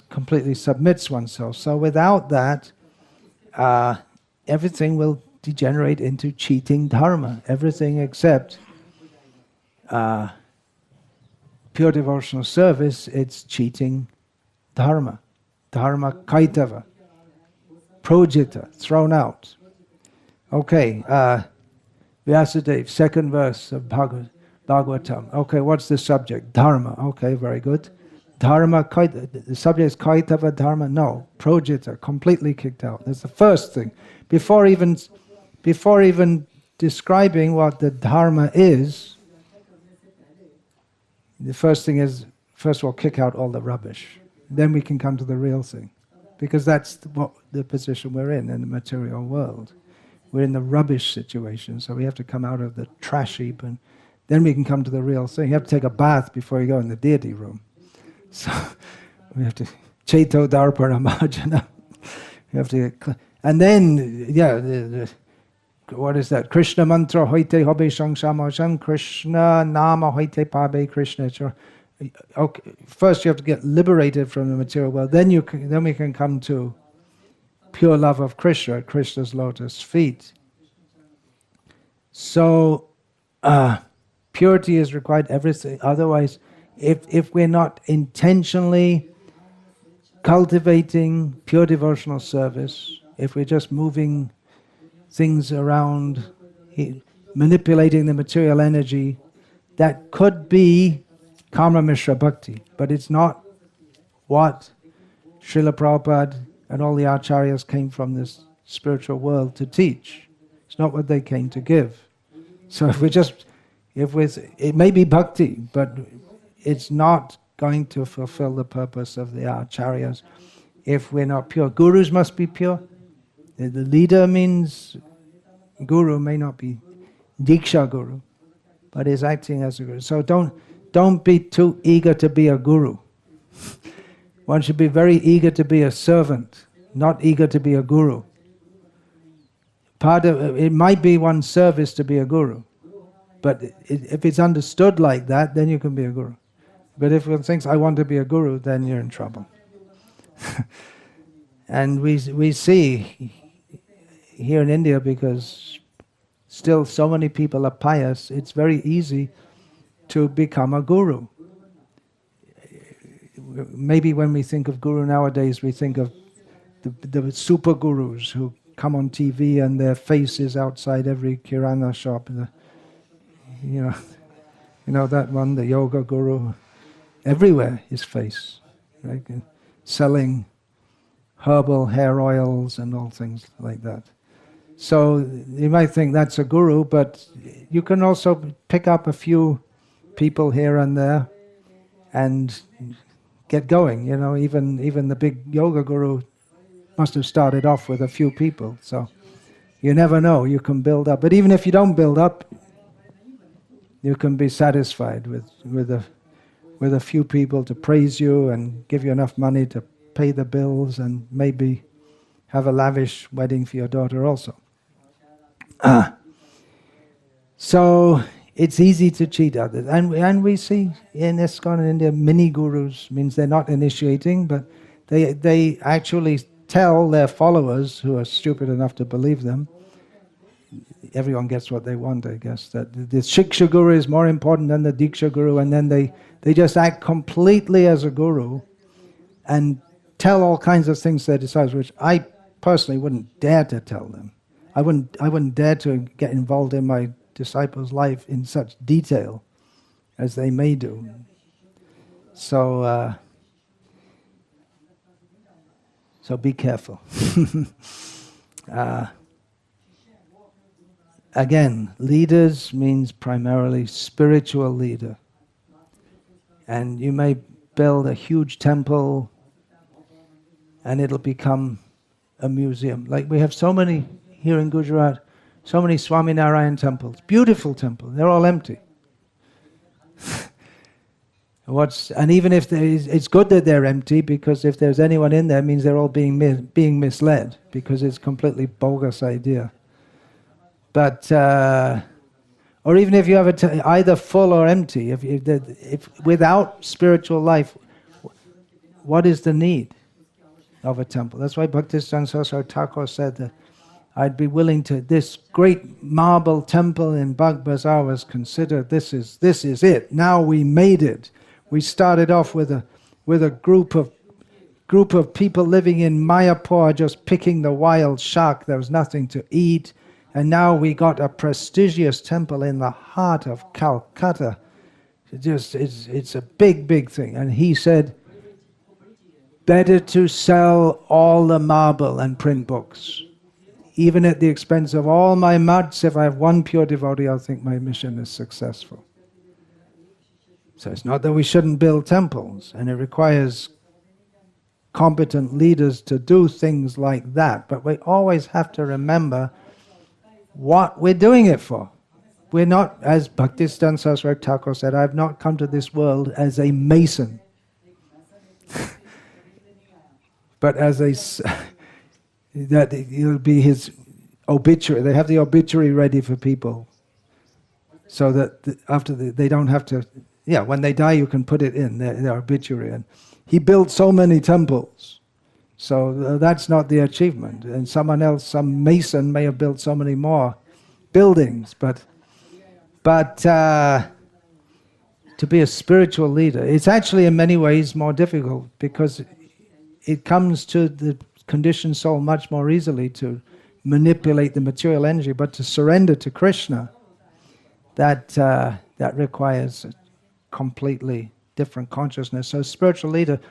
completely submits oneself. So without that, everything will degenerate into cheating dharma. Everything except pure devotional service, it's cheating dharma. Dharma kaitava. Projita, thrown out. Okay, Vyasadeva, second verse of Bhagavatam. Okay, what's the subject? Dharma. Okay, very good. Dharma, the subject is kaitava dharma? No, projita, completely kicked out. That's the first thing. Before even describing what the dharma is, the first thing is, first of all, kick out all the rubbish. Then we can come to the real thing. Because that's the position we're in the material world. We're in the rubbish situation, so we have to come out of the trash heap, and then we can come to the real thing. You have to take a bath before you go in the deity room. So we have to Cheto Darpana Marjana. You have to, and then, what is that? Krishna mantra hoite hobe shangshamashan, Krishna nama hoite pabe Krishna. Okay, first you have to get liberated from the material world. Then we can come to pure love of Krishna at Krishna's lotus feet. So purity is required. Everything. Otherwise, if we're not intentionally cultivating pure devotional service, if we're just moving things around, manipulating the material energy, that could be Karma Mishra Bhakti, but it's not what Srila Prabhupada and all the acharyas came from this spiritual world to teach. It's not what they came to give. So it may be bhakti, but it's not going to fulfill the purpose of the acharyas if we're not pure. Gurus must be pure. The leader means guru may not be Diksha Guru, but is acting as a guru. So don't be too eager to be a guru. One should be very eager to be a servant, not eager to be a guru. It might be one's service to be a guru, but if it's understood like that, then you can be a guru. But if one thinks, I want to be a guru, then you're in trouble. And we see here in India, because still so many people are pious, it's very easy to become a guru. Maybe when we think of guru nowadays, we think of the super gurus who come on TV and their face is outside every kirana shop. You know that one, the yoga guru. Everywhere his face, right? Selling herbal hair oils and all things like that. So you might think that's a guru, but you can also pick up a few people here and there and get going. Even the big yoga guru must have started off with a few people. So you never know, you can build up. But even if you don't build up, you can be satisfied with a few people to praise you and give you enough money to pay the bills and maybe have a lavish wedding for your daughter also. So it's easy to cheat others. And we see in ISKCON in India, mini gurus, means they're not initiating, but they actually tell their followers who are stupid enough to believe them, everyone gets what they want, I guess, that the Shiksha Guru is more important than the Diksha Guru, and then they just act completely as a guru and tell all kinds of things to their disciples, which I personally wouldn't dare to tell them. I wouldn't dare to get involved in my disciples' life in such detail as they may do. So be careful. Again, leaders means primarily spiritual leader. And you may build a huge temple and it'll become a museum. Like we have so many here in Gujarat, so many Swami Narayan temples, beautiful temples, they're all empty. And even if it's good that they're empty, because if there's anyone in there, it means they're all being misled, because it's a completely bogus idea. But or even if you have either full or empty, if without spiritual life, what is the need of a temple? That's why Bhaktisiddhanta Saraswati Thakur said that I'd be willing to, this great marble temple in Bagh Bazaar was considered, this is it. Now we made it. We started off with a group of people living in Mayapur, just picking the wild shark. There was nothing to eat. And now we got a prestigious temple in the heart of Calcutta. It's a big, big thing. And he said, better to sell all the marble and print books. Even at the expense of all my mats, if I have one pure devotee, I'll think my mission is successful. So it's not that we shouldn't build temples, and it requires competent leaders to do things like that. But we always have to remember what we're doing it for. We're not, as Bhaktisiddhanta Saraswati Thakur said, I've not come to this world as a mason, but as that it'll be his obituary. They have the obituary ready for people, so that they don't have to. Yeah, when they die, you can put it in their obituary. And he built so many temples. So that's not the achievement. And someone else, some mason, may have built so many more buildings. But to be a spiritual leader, it's actually in many ways more difficult, because it comes to the conditioned soul much more easily to manipulate the material energy. But to surrender to Krishna, that requires a completely different consciousness. So spiritual leader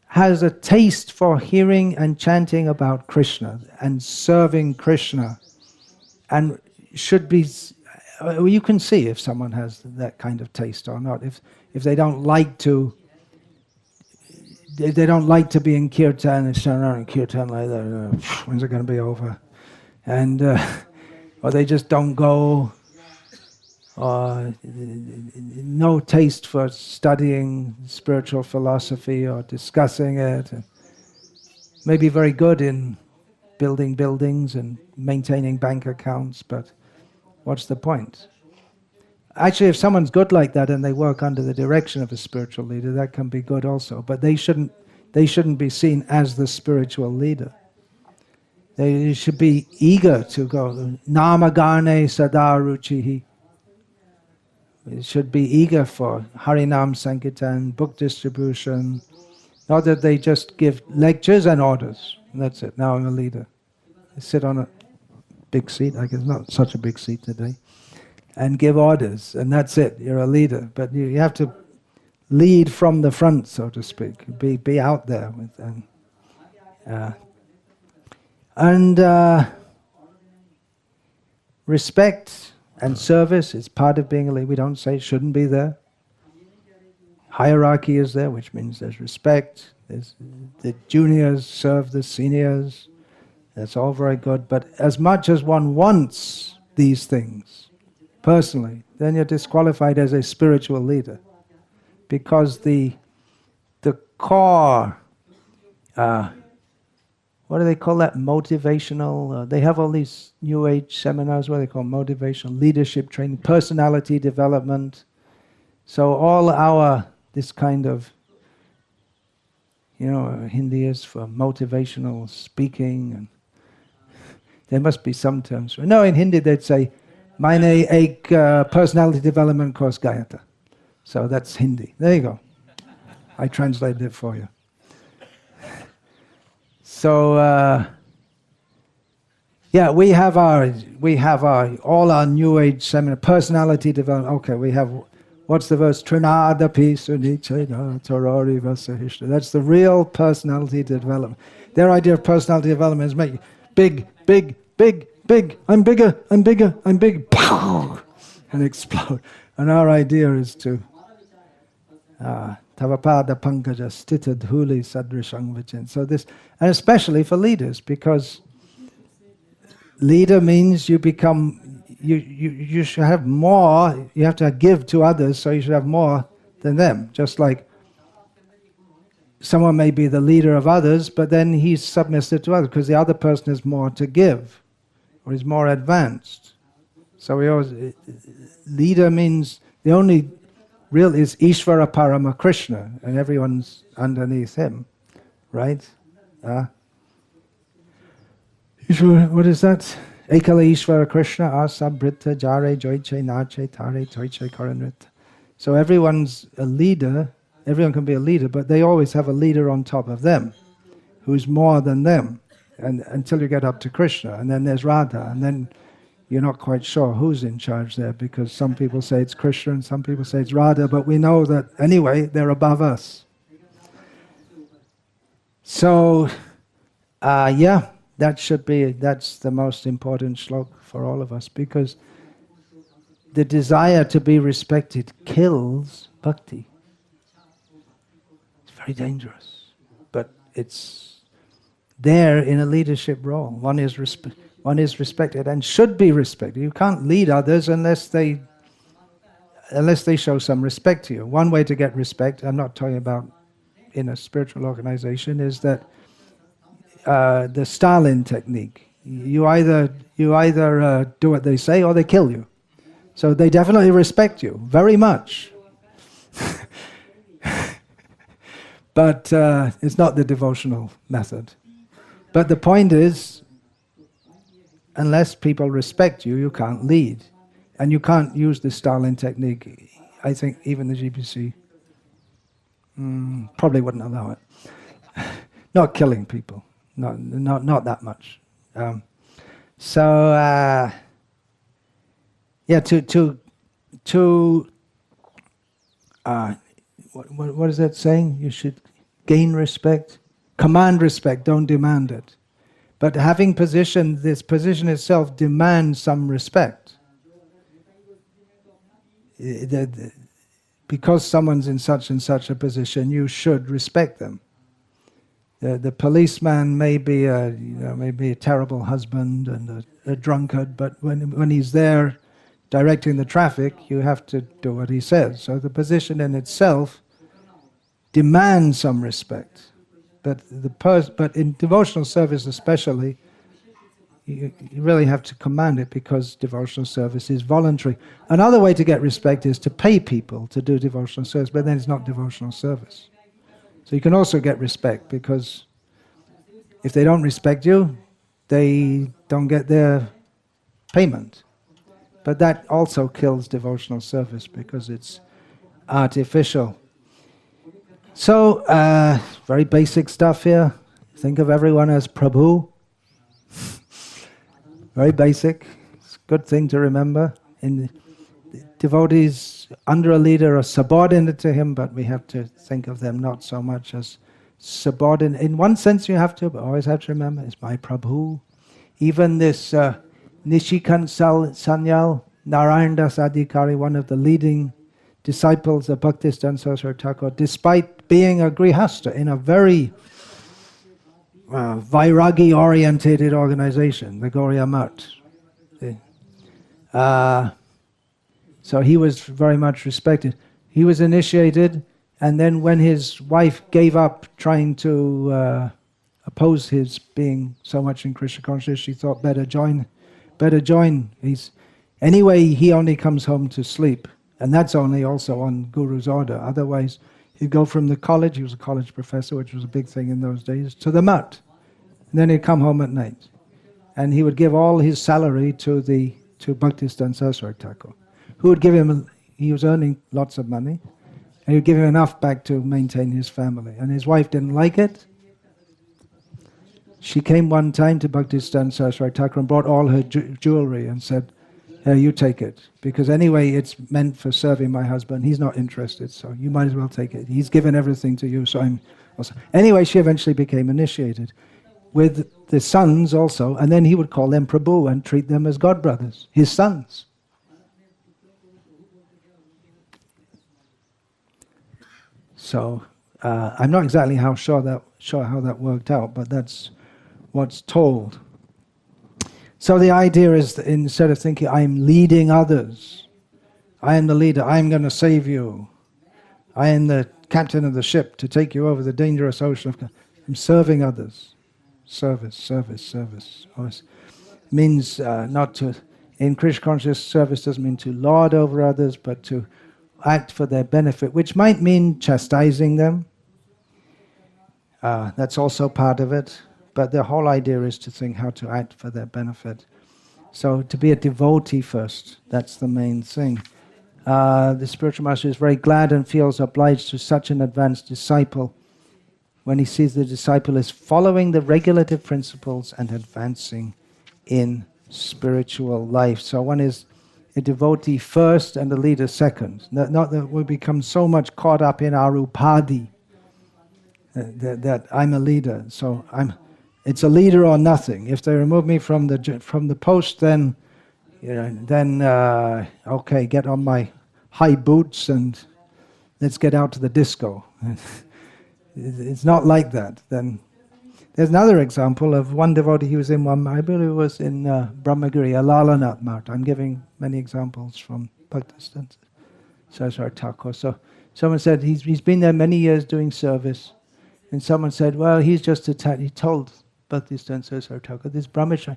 has a taste for hearing and chanting about Krishna and serving Krishna, and should be. You can see if someone has that kind of taste or not. If they don't like to, be in kirtan, and stand around in kirtan like that. When's it going to be over? And or they just don't go. Or no taste for studying spiritual philosophy or discussing it. Maybe very good in building buildings and maintaining bank accounts, but what's the point? Actually, if someone's good like that and they work under the direction of a spiritual leader, that can be good also. But they shouldn't be seen as the spiritual leader. They should be eager to go. Namagane sada ruchihi. It should be eager for Harinam Sankirtan, book distribution. Not that they just give lectures and orders. And that's it. Now I'm a leader. sit on a big seat, I guess not such a big seat today, and give orders, and that's it. You're a leader, but you have to lead from the front, so to speak. Be out there with and respect and service is part of being a leader. We don't say it shouldn't be there. Hierarchy is there, which means there's respect. There's the juniors serve the seniors. That's all very good. But as much as one wants these things personally, then you're disqualified as a spiritual leader, because the core, what do they call that? Motivational. They have all these New Age seminars where they call motivational leadership training, personality development. So all this kind of, Hindi is for motivational speaking, and there must be some terms. No, in Hindi they'd say, "Maine ek personality development course gaya tha." So that's Hindi. There you go. I translated it for you. So we have all our New Age seminar, personality development. Okay, we have. What's the verse? Trinadapi sunichena torari vasahishta. That's the real personality development. Their idea of personality development is make big, big, big, big. I'm bigger, I'm bigger, I'm big. And explode. And our idea is to tavapada pankaja stita dhuli sadrishang vachin. So this, and especially for leaders, because leader means you become. You should have more, you have to give to others, so you should have more than them. Just like someone may be the leader of others, but then he's submissive to others, because the other person has more to give, or is more advanced. So leader means, the only real is Ishvara Parama Krishna, and everyone's underneath him, right? What is that? Ekala Ishvara Krishna Asabhrita Jare Joiche Nache Tare Toiche Karanrita. So everyone's a leader, everyone can be a leader, but they always have a leader on top of them, who's more than them, and until you get up to Krishna, and then there's Radha, and then you're not quite sure who's in charge there, because some people say it's Krishna and some people say it's Radha, but we know that anyway, they're above us. So, that's the most important shlok for all of us, because the desire to be respected kills bhakti. It's very dangerous, but it's there in a leadership role. One is respected and should be respected. You can't lead others unless they show some respect to you. One way to get respect, I'm not talking about in a spiritual organization, is that the Stalin technique. You either do what they say or they kill you. So they definitely respect you very much. But it's not the devotional method. But the point is, unless people respect you, you can't lead. And you can't use the Stalin technique. I think even the GBC probably wouldn't allow it. Not killing people. Not that much. What is that saying? You should gain respect, command respect, don't demand it. But having position, this position itself demands some respect. Because someone's in such and such a position, you should respect them. The policeman may be a terrible husband and a drunkard, but when he's there directing the traffic, you have to do what he says. So the position in itself demands some respect. But in devotional service especially, you really have to command it, because devotional service is voluntary. Another way to get respect is to pay people to do devotional service, but then it's not devotional service. So you can also get respect, because if they don't respect you, they don't get their payment. But that also kills devotional service, because it's artificial. So, very basic stuff here. Think of everyone as Prabhu. Very basic. It's a good thing to remember. In devotees under a leader are subordinate to him, but we have to think of them not so much as subordinate. In one sense you have to, but always have to remember, it's my Prabhu. Even this Nishikant Sanyal, Narayan Das Adhikari, one of the leading disciples of Bhaktisiddhanta Saraswati Thakur, despite being a grihasta in a very Vairagi-orientated organization, the Gauriya Math. So he was very much respected. He was initiated, and then when his wife gave up trying to oppose his being so much in Krishna consciousness, she thought better join. Anyway, he only comes home to sleep, and that's only also on Guru's order. Otherwise, he'd go from the college, he was a college professor, which was a big thing in those days, to the mat. And then he'd come home at night. And he would give all his salary to Bhaktisiddhanta Saraswati Thakur, who would give him, he was earning lots of money, and he would give him enough back to maintain his family. And his wife didn't like it. She came one time to Bhaktisiddhanta Saraswati Thakur and brought all her jewelry and said, "Here, you take it, because anyway it's meant for serving my husband. He's not interested, so you might as well take it. He's given everything to you, so I'm also." Anyway, she eventually became initiated with the sons also, and then he would call them Prabhu and treat them as godbrothers, his sons. So I'm not exactly sure how that worked out, but that's what's told. So the idea is that instead of thinking, I'm leading others, I am the leader, I'm going to save you, I am the captain of the ship to take you over the dangerous ocean I'm serving others. Service. Always means not to, in Krishna conscious service doesn't mean to lord over others, but to act for their benefit, which might mean chastising them. That's also part of it. But the whole idea is to think how to act for their benefit. So to be a devotee first, that's the main thing. The spiritual master is very glad and feels obliged to such an advanced disciple when he sees the disciple is following the regulative principles and advancing in spiritual life. So one is a devotee first and a leader second. Not that we become so much caught up in our upadhi, that I'm a leader, so it's a leader or nothing. If they remove me from the post, then okay, get on my high boots and let's get out to the disco. It's not like that. Then there's another example of one devotee. He was in one, I believe it was in Brahmagiri, Alalanath Math. I'm giving many examples from Bhaktisiddhanta Saraswati Thakur. So someone said he's been there many years doing service, and someone said, well, he's just attached. He told Bhaktisiddhanta Saraswati Thakur, this Brahmachari,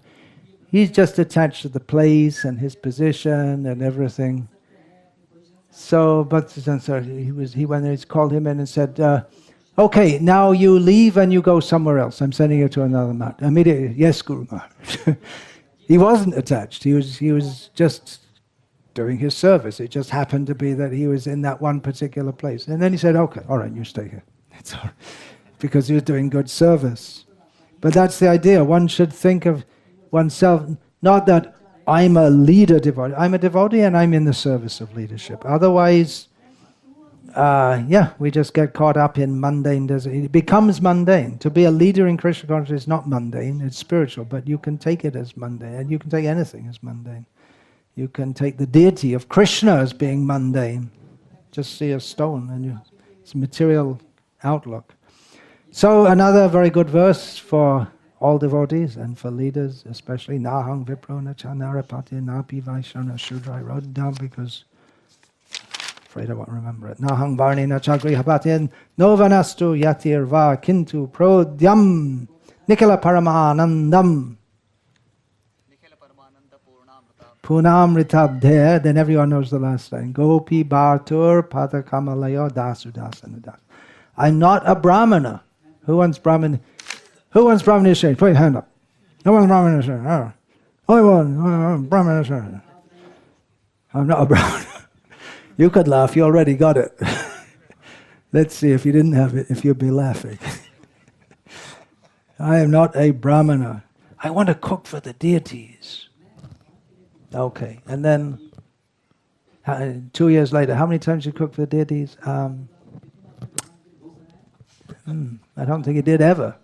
he's just attached to the place and his position and everything. So Bhaktisiddhanta Saraswati, he went there, he called him in and said, okay, now you leave and you go somewhere else. I'm sending you to another mat. Immediately, yes, Guru Maharaj. He wasn't attached. He was just doing his service. It just happened to be that he was in that one particular place. And then he said, okay, all right, you stay here. It's all right. Because he was doing good service. But that's the idea. One should think of oneself, not that I'm a leader devotee. I'm a devotee and I'm in the service of leadership. Otherwise, we just get caught up in mundane. It becomes mundane. To be a leader in Krishna consciousness is not mundane, it's spiritual, but you can take it as mundane, and you can take anything as mundane. You can take the deity of Krishna as being mundane. Just see a stone, and it's a material outlook. So another very good verse for all devotees and for leaders especially, Nahang Vipro Nachanarapati Napi Vaishana Shudra. I wrote it down because afraid I won't remember it. Nahang Varnina Chagri Hapatin Novanastu Yatir Va Kintu Prodhyam Nikala Paramanandam Punamritabdhe. Then everyone knows the last line. Gopi Bhartur Patakamalayo Dasudasanada. I'm not a Brahmana. Who wants Brahman? Who wants Brahmanisha? Put your hand up. No one's Brahmanisha. Only one Brahmanisha. I'm not a Brahmana. You could laugh, you already got it. Let's see if you didn't have it, if you'd be laughing. I am not a Brahmana. I want to cook for the deities. Okay. And then 2 years later, how many times you cook for the deities? I don't think he did ever.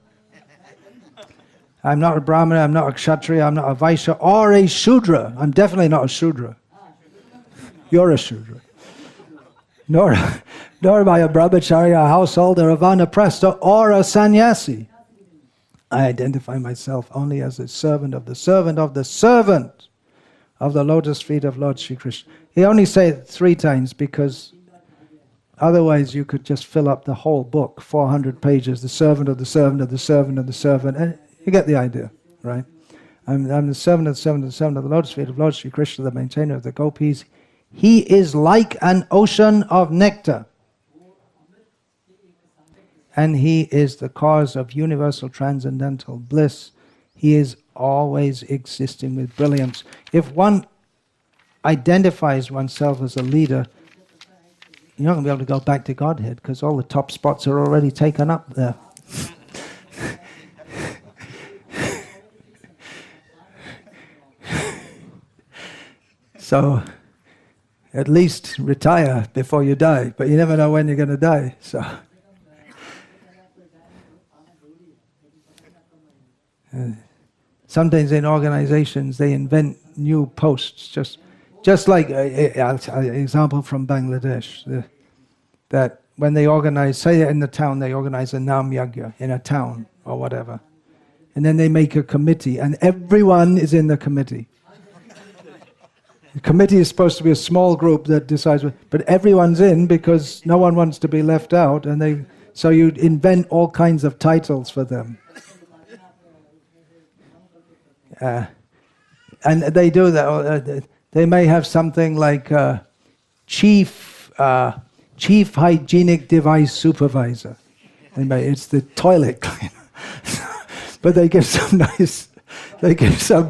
I'm not a Brahmana, I'm not a Kshatriya, I'm not a Vaishya, or a Shudra. I'm definitely not a Shudra. You're a Shudra. Nor am I a brahmachari, a householder, a vanaprastha, or a sannyasi. I identify myself only as a servant of the servant of the servant of the lotus feet of Lord Sri Krishna. He only said it 3 times because otherwise you could just fill up the whole book, 400 pages, the servant of the servant of the servant of the servant, and you get the idea, right? I'm the servant of the servant of the servant of the lotus feet of Lord Sri Krishna, the maintainer of the gopis. He is like an ocean of nectar. And he is the cause of universal transcendental bliss. He is always existing with brilliance. If one identifies oneself as a leader, you're not going to be able to go back to Godhead because all the top spots are already taken up there. So, at least retire before you die, but you never know when you're going to die. So, sometimes in organizations they invent new posts, just like an example from Bangladesh, that when they organize, say in the town, they organize a Nam Yagya in a town or whatever, and then they make a committee, and everyone is in the committee. The committee is supposed to be a small group that decides, but everyone's in because no one wants to be left out, and so you invent all kinds of titles for them. And they do that. They may have something like chief hygienic device supervisor. It's the toilet cleaner, but they give some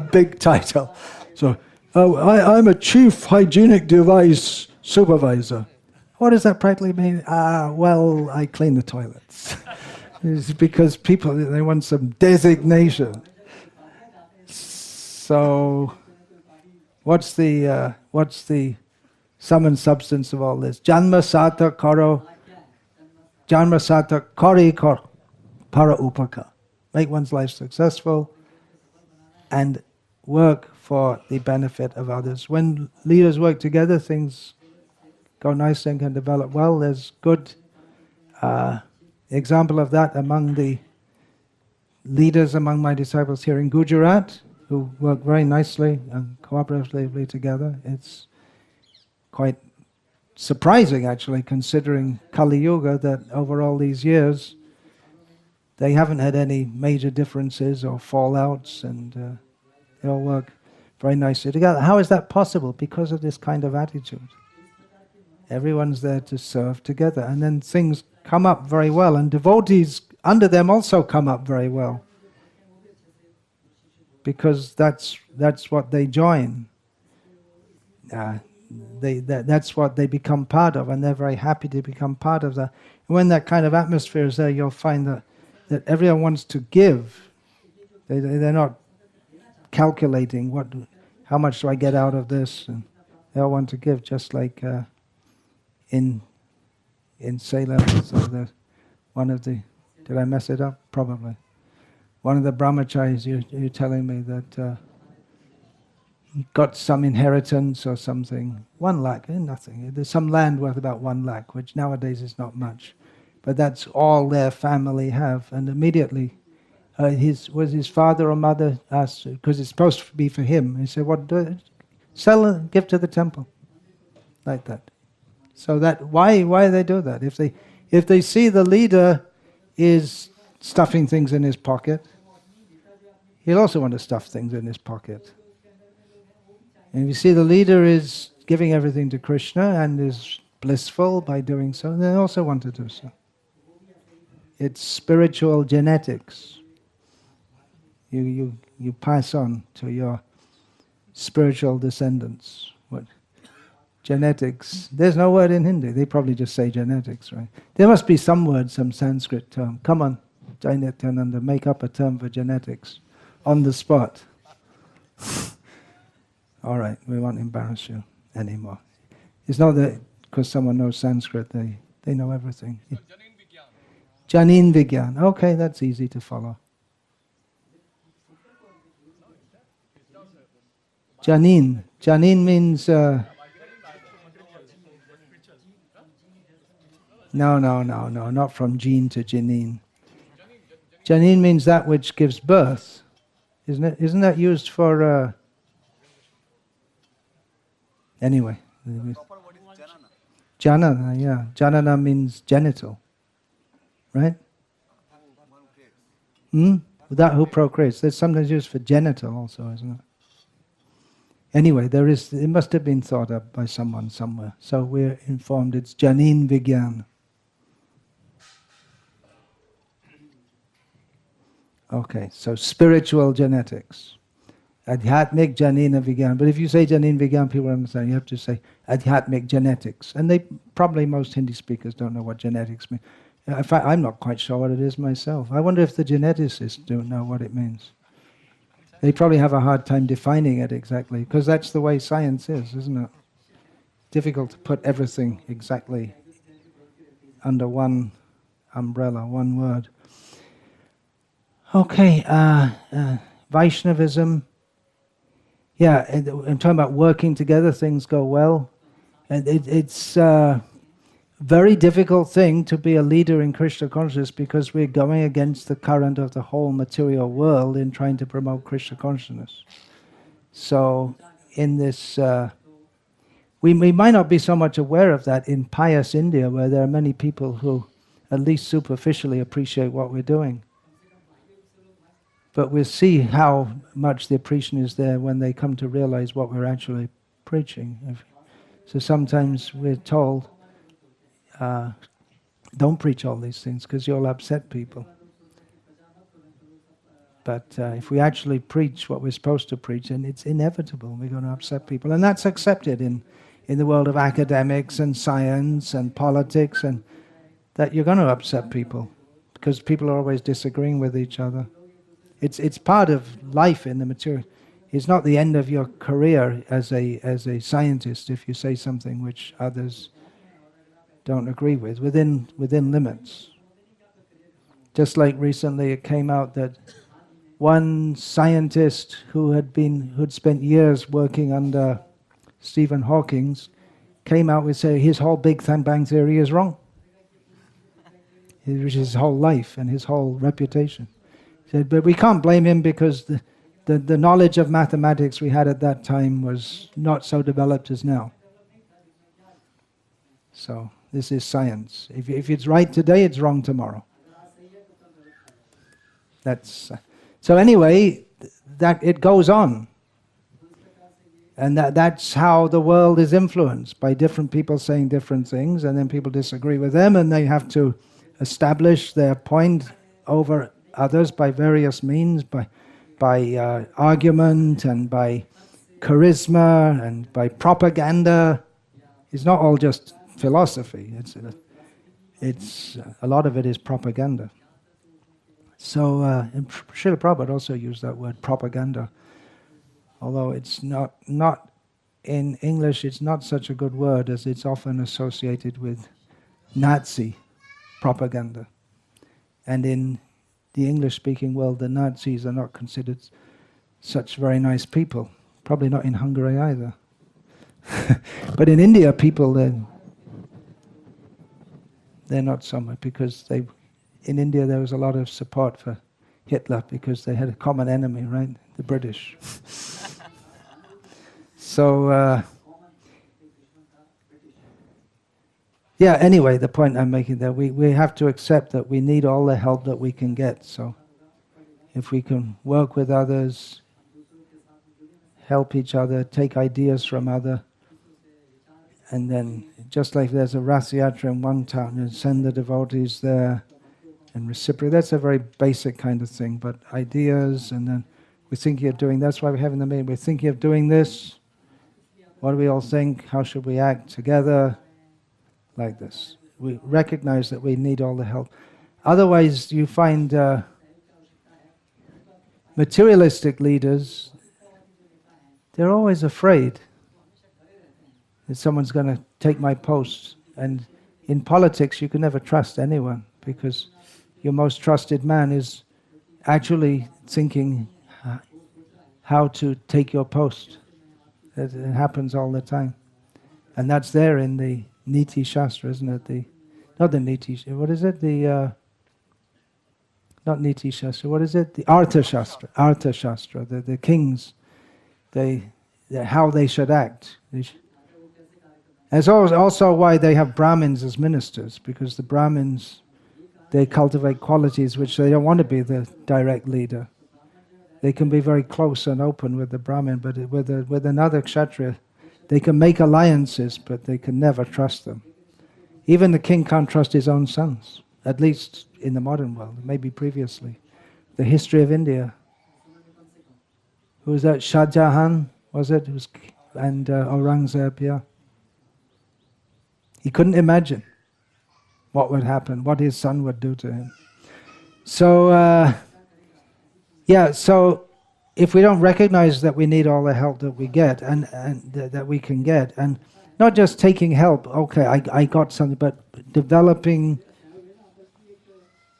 big title. So. Oh, I'm a chief hygienic device supervisor. What does that practically mean? Well, I clean the toilets. It's because people, they want some designation. So, what's the sum and substance of all this? Janma sata kari kar para upaka. Make one's life successful and work for the benefit of others. When leaders work together, things go nicely and can develop well. There's good example of that among the leaders among my disciples here in Gujarat, who work very nicely and cooperatively together. It's quite surprising, actually, considering Kali Yuga, that over all these years, they haven't had any major differences or fallouts, and they all work very nicely together. How is that possible? Because of this kind of attitude. Everyone's there to serve together, and then things come up very well, and devotees under them also come up very well, because that's what they join. That's what they become part of, and they're very happy to become part of that. And when that kind of atmosphere is there, you'll find that everyone wants to give. They're not calculating how much do I get out of this, and they all want to give, just like in Salem. So did I mess it up? Probably. One of the brahmacharis, you're telling me that he got some inheritance or something, 1 lakh, nothing. There's some land worth about 1 lakh, which nowadays is not much, but that's all their family have. And immediately, was his father or mother asked, because it's supposed to be for him. He said, "What? Sell and give to the temple," like that. So that why they do that? If they see the leader is stuffing things in his pocket, he'll also want to stuff things in his pocket. And if you see the leader is giving everything to Krishna and is blissful by doing so, they also want to do so. It's spiritual genetics. You pass on to your spiritual descendants. What genetics? There's no word in Hindi. They probably just say genetics, right? There must be some word, some Sanskrit term. Come on, Jai Nityananda, make up a term for genetics on the spot. All right, we won't embarrass you anymore. It's not that because someone knows Sanskrit, they know everything. Yeah. Janin Vigyan. Okay, that's easy to follow. Janin. Janin means... No, not from gene to janine. Janin means that which gives birth. Isn't it? Isn't that used for... Anyway. Janana, yeah. Janana means genital. Right? That who procreates. That's sometimes used for genital also, isn't it? Anyway, it must have been thought up by someone somewhere. So we're informed it's Janin Vigyan. Okay, so spiritual genetics. Adhyatmik Janina Vigyan. But if you say Janin Vigyan, people understand. You have to say Adhyatmik genetics. And probably most Hindi speakers don't know what genetics means. In fact, I'm not quite sure what it is myself. I wonder if the geneticists don't know what it means. They probably have a hard time defining it exactly, because that's the way science is, isn't it? Difficult to put everything exactly under one umbrella, one word. Okay, Vaishnavism. Yeah, I'm talking about working together, things go well. And it's a very difficult thing to be a leader in Krishna consciousness because we're going against the current of the whole material world in trying to promote Krishna consciousness. So in this, we might not be so much aware of that in pious India, where there are many people who at least superficially appreciate what we're doing. But we'll see how much the appreciation is there when they come to realize what we're actually preaching. So sometimes we're told, don't preach all these things because you'll upset people. But if we actually preach what we're supposed to preach, then it's inevitable we're going to upset people. And that's accepted in the world of academics and science and politics, and that you're going to upset people because people are always disagreeing with each other. It's part of life in the material. It's not the end of your career as a scientist if you say something which others don't agree with, within limits. Just like recently it came out that one scientist who'd spent years working under Stephen Hawking came out with saying his whole Big Bang Theory is wrong. Which is his whole life and his whole reputation. He said, but we can't blame him because the knowledge of mathematics we had at that time was not so developed as now. So this is science. If it's right today, it's wrong tomorrow. So anyway, that it goes on. And that's how the world is influenced, by different people saying different things, and then people disagree with them, and they have to establish their point over others by various means, by argument and by charisma and by propaganda. It's not all just philosophy. It's a lot of it is propaganda. So Srila Prabhupada also used that word, propaganda. Although it's not in English, it's not such a good word, as it's often associated with Nazi propaganda. And in the English-speaking world, the Nazis are not considered such very nice people. Probably not in Hungary either. But in India, people, they're not so much, because in India there was a lot of support for Hitler because they had a common enemy, right? The British. So, yeah, anyway, the point I'm making there, we have to accept that we need all the help that we can get. So if we can work with others, help each other, take ideas from others, and then just like there's a Rath Yatra in one town, and send the devotees there and reciprocate. That's a very basic kind of thing, but ideas, and then we're thinking of doing, that's why we're having the meeting, we're thinking of doing this. What do we all think? How should we act together? Like this. We recognize that we need all the help. Otherwise, you find materialistic leaders, They're always afraid that someone's going to take my post. And in politics, you can never trust anyone, because your most trusted man is actually thinking how to take your post. It happens all the time. And that's there in the Niti Shastra, isn't it? Not the Niti, what is it? Not Niti Shastra, what is it? The Artha Shastra. Artha Shastra, the kings, how they should act. That's also why they have Brahmins as ministers, because the Brahmins, they cultivate qualities which they don't want to be the direct leader. They can be very close and open with the Brahmin, but with another Kshatriya, they can make alliances, but they can never trust them. Even the king can't trust his own sons, at least in the modern world, maybe previously. The history of India. Who was that? Shah Jahan, was it? And Aurangzeb, yeah. He couldn't imagine what would happen, what his son would do to him. So, so if we don't recognize that we need all the help that we get and that we can get, and not just taking help, okay, I got something, but developing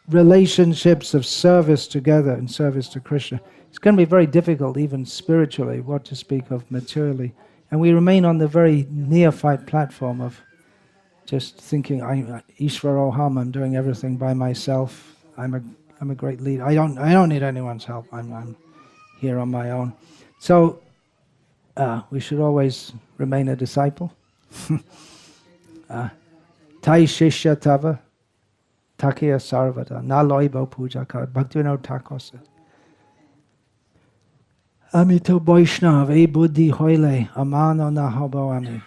relationships of service together and service to Krishna. It's going to be very difficult, even spiritually, what to speak of materially. And we remain on the very neophyte platform of just thinking, Ishvaroham, I'm doing everything by myself. I'm a great leader. I don't need anyone's help. I'm here on my own. So we should always remain a disciple. Tai Shishya Tava Takiya Sarvata Na Loibo Puja Kar Bhaktivinoda Thakur said, Amito Vaishnav E Buddhi Hoile Amano Na Hobo Ami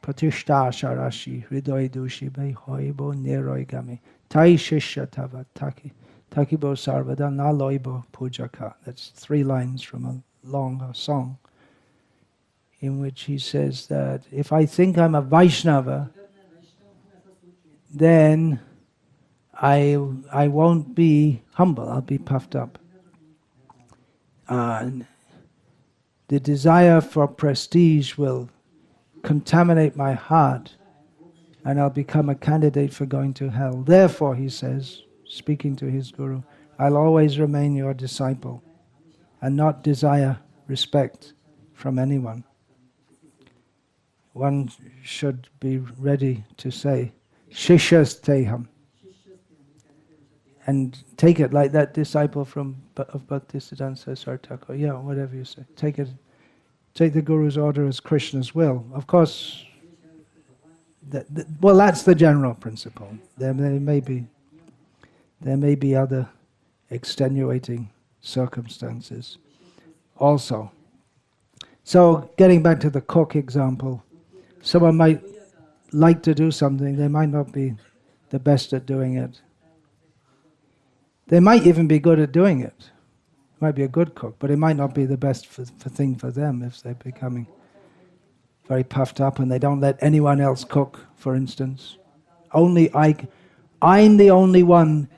Pratishta Sharashi Hridoy Dushi Be Hoibo Neroi Gami Tai Shishya Tava Takibo Sarvada Na Loibo Puja Kar. That's 3 lines from a long song in which he says that if I think I'm a Vaishnava, then I won't be humble, I'll be puffed up. The desire for prestige will contaminate my heart, and I'll become a candidate for going to hell. Therefore, he says, speaking to his guru, I'll always remain your disciple and not desire respect from anyone. One should be ready to say, Shishas Teham, and take it like that disciple of Bhaktisiddhanta Saraswati Thakur. Yeah, whatever you say. Take the Guru's order as Krishna's will. Of course, that's the general principle. There may be other extenuating circumstances also. So, getting back to the cook example, someone might like to do something, they might not be the best at doing it. They might even be good at doing it. Might be a good cook, but it might not be the best thing for them if they're becoming very puffed up and they don't let anyone else cook, for instance. I'm the only one.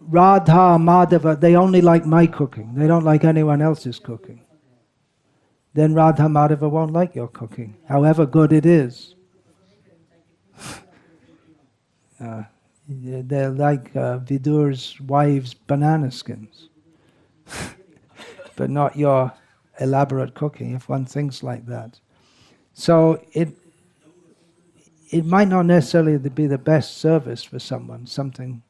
Radha, Madhava, they only like my cooking. They don't like anyone else's cooking. Then Radha, Madhava won't like your cooking, however good it is. They're like Vidur's wives' banana skins. But not your elaborate cooking, if one thinks like that. So it might not necessarily be the best service for someone, something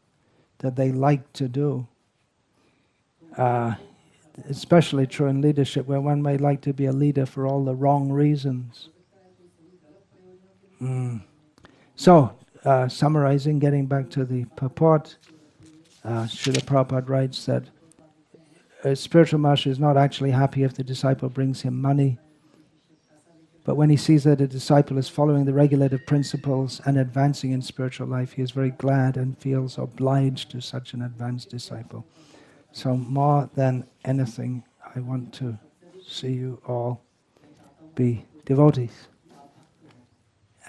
that they like to do. Especially true in leadership, where one may like to be a leader for all the wrong reasons. So, summarizing, getting back to the purport, Srila Prabhupada writes that a spiritual master is not actually happy if the disciple brings him money, but when he sees that a disciple is following the regulative principles and advancing in spiritual life, he is very glad and feels obliged to such an advanced disciple. So more than anything, I want to see you all be devotees.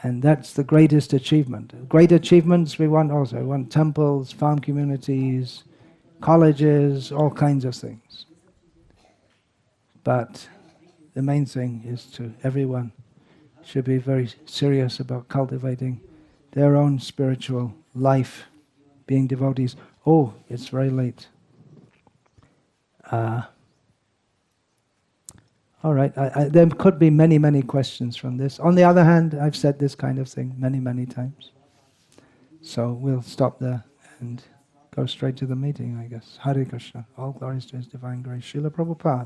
And that's the greatest achievement. Great achievements we want also. We want temples, farm communities, colleges, all kinds of things. But the main thing is to everyone should be very serious about cultivating their own spiritual life, being devotees. Oh, it's very late. All right, there could be many, many questions from this. On the other hand, I've said this kind of thing many, many times. So we'll stop there and go straight to the meeting, I guess. Hare Krishna. All glories to His Divine Grace. Srila Prabhupada.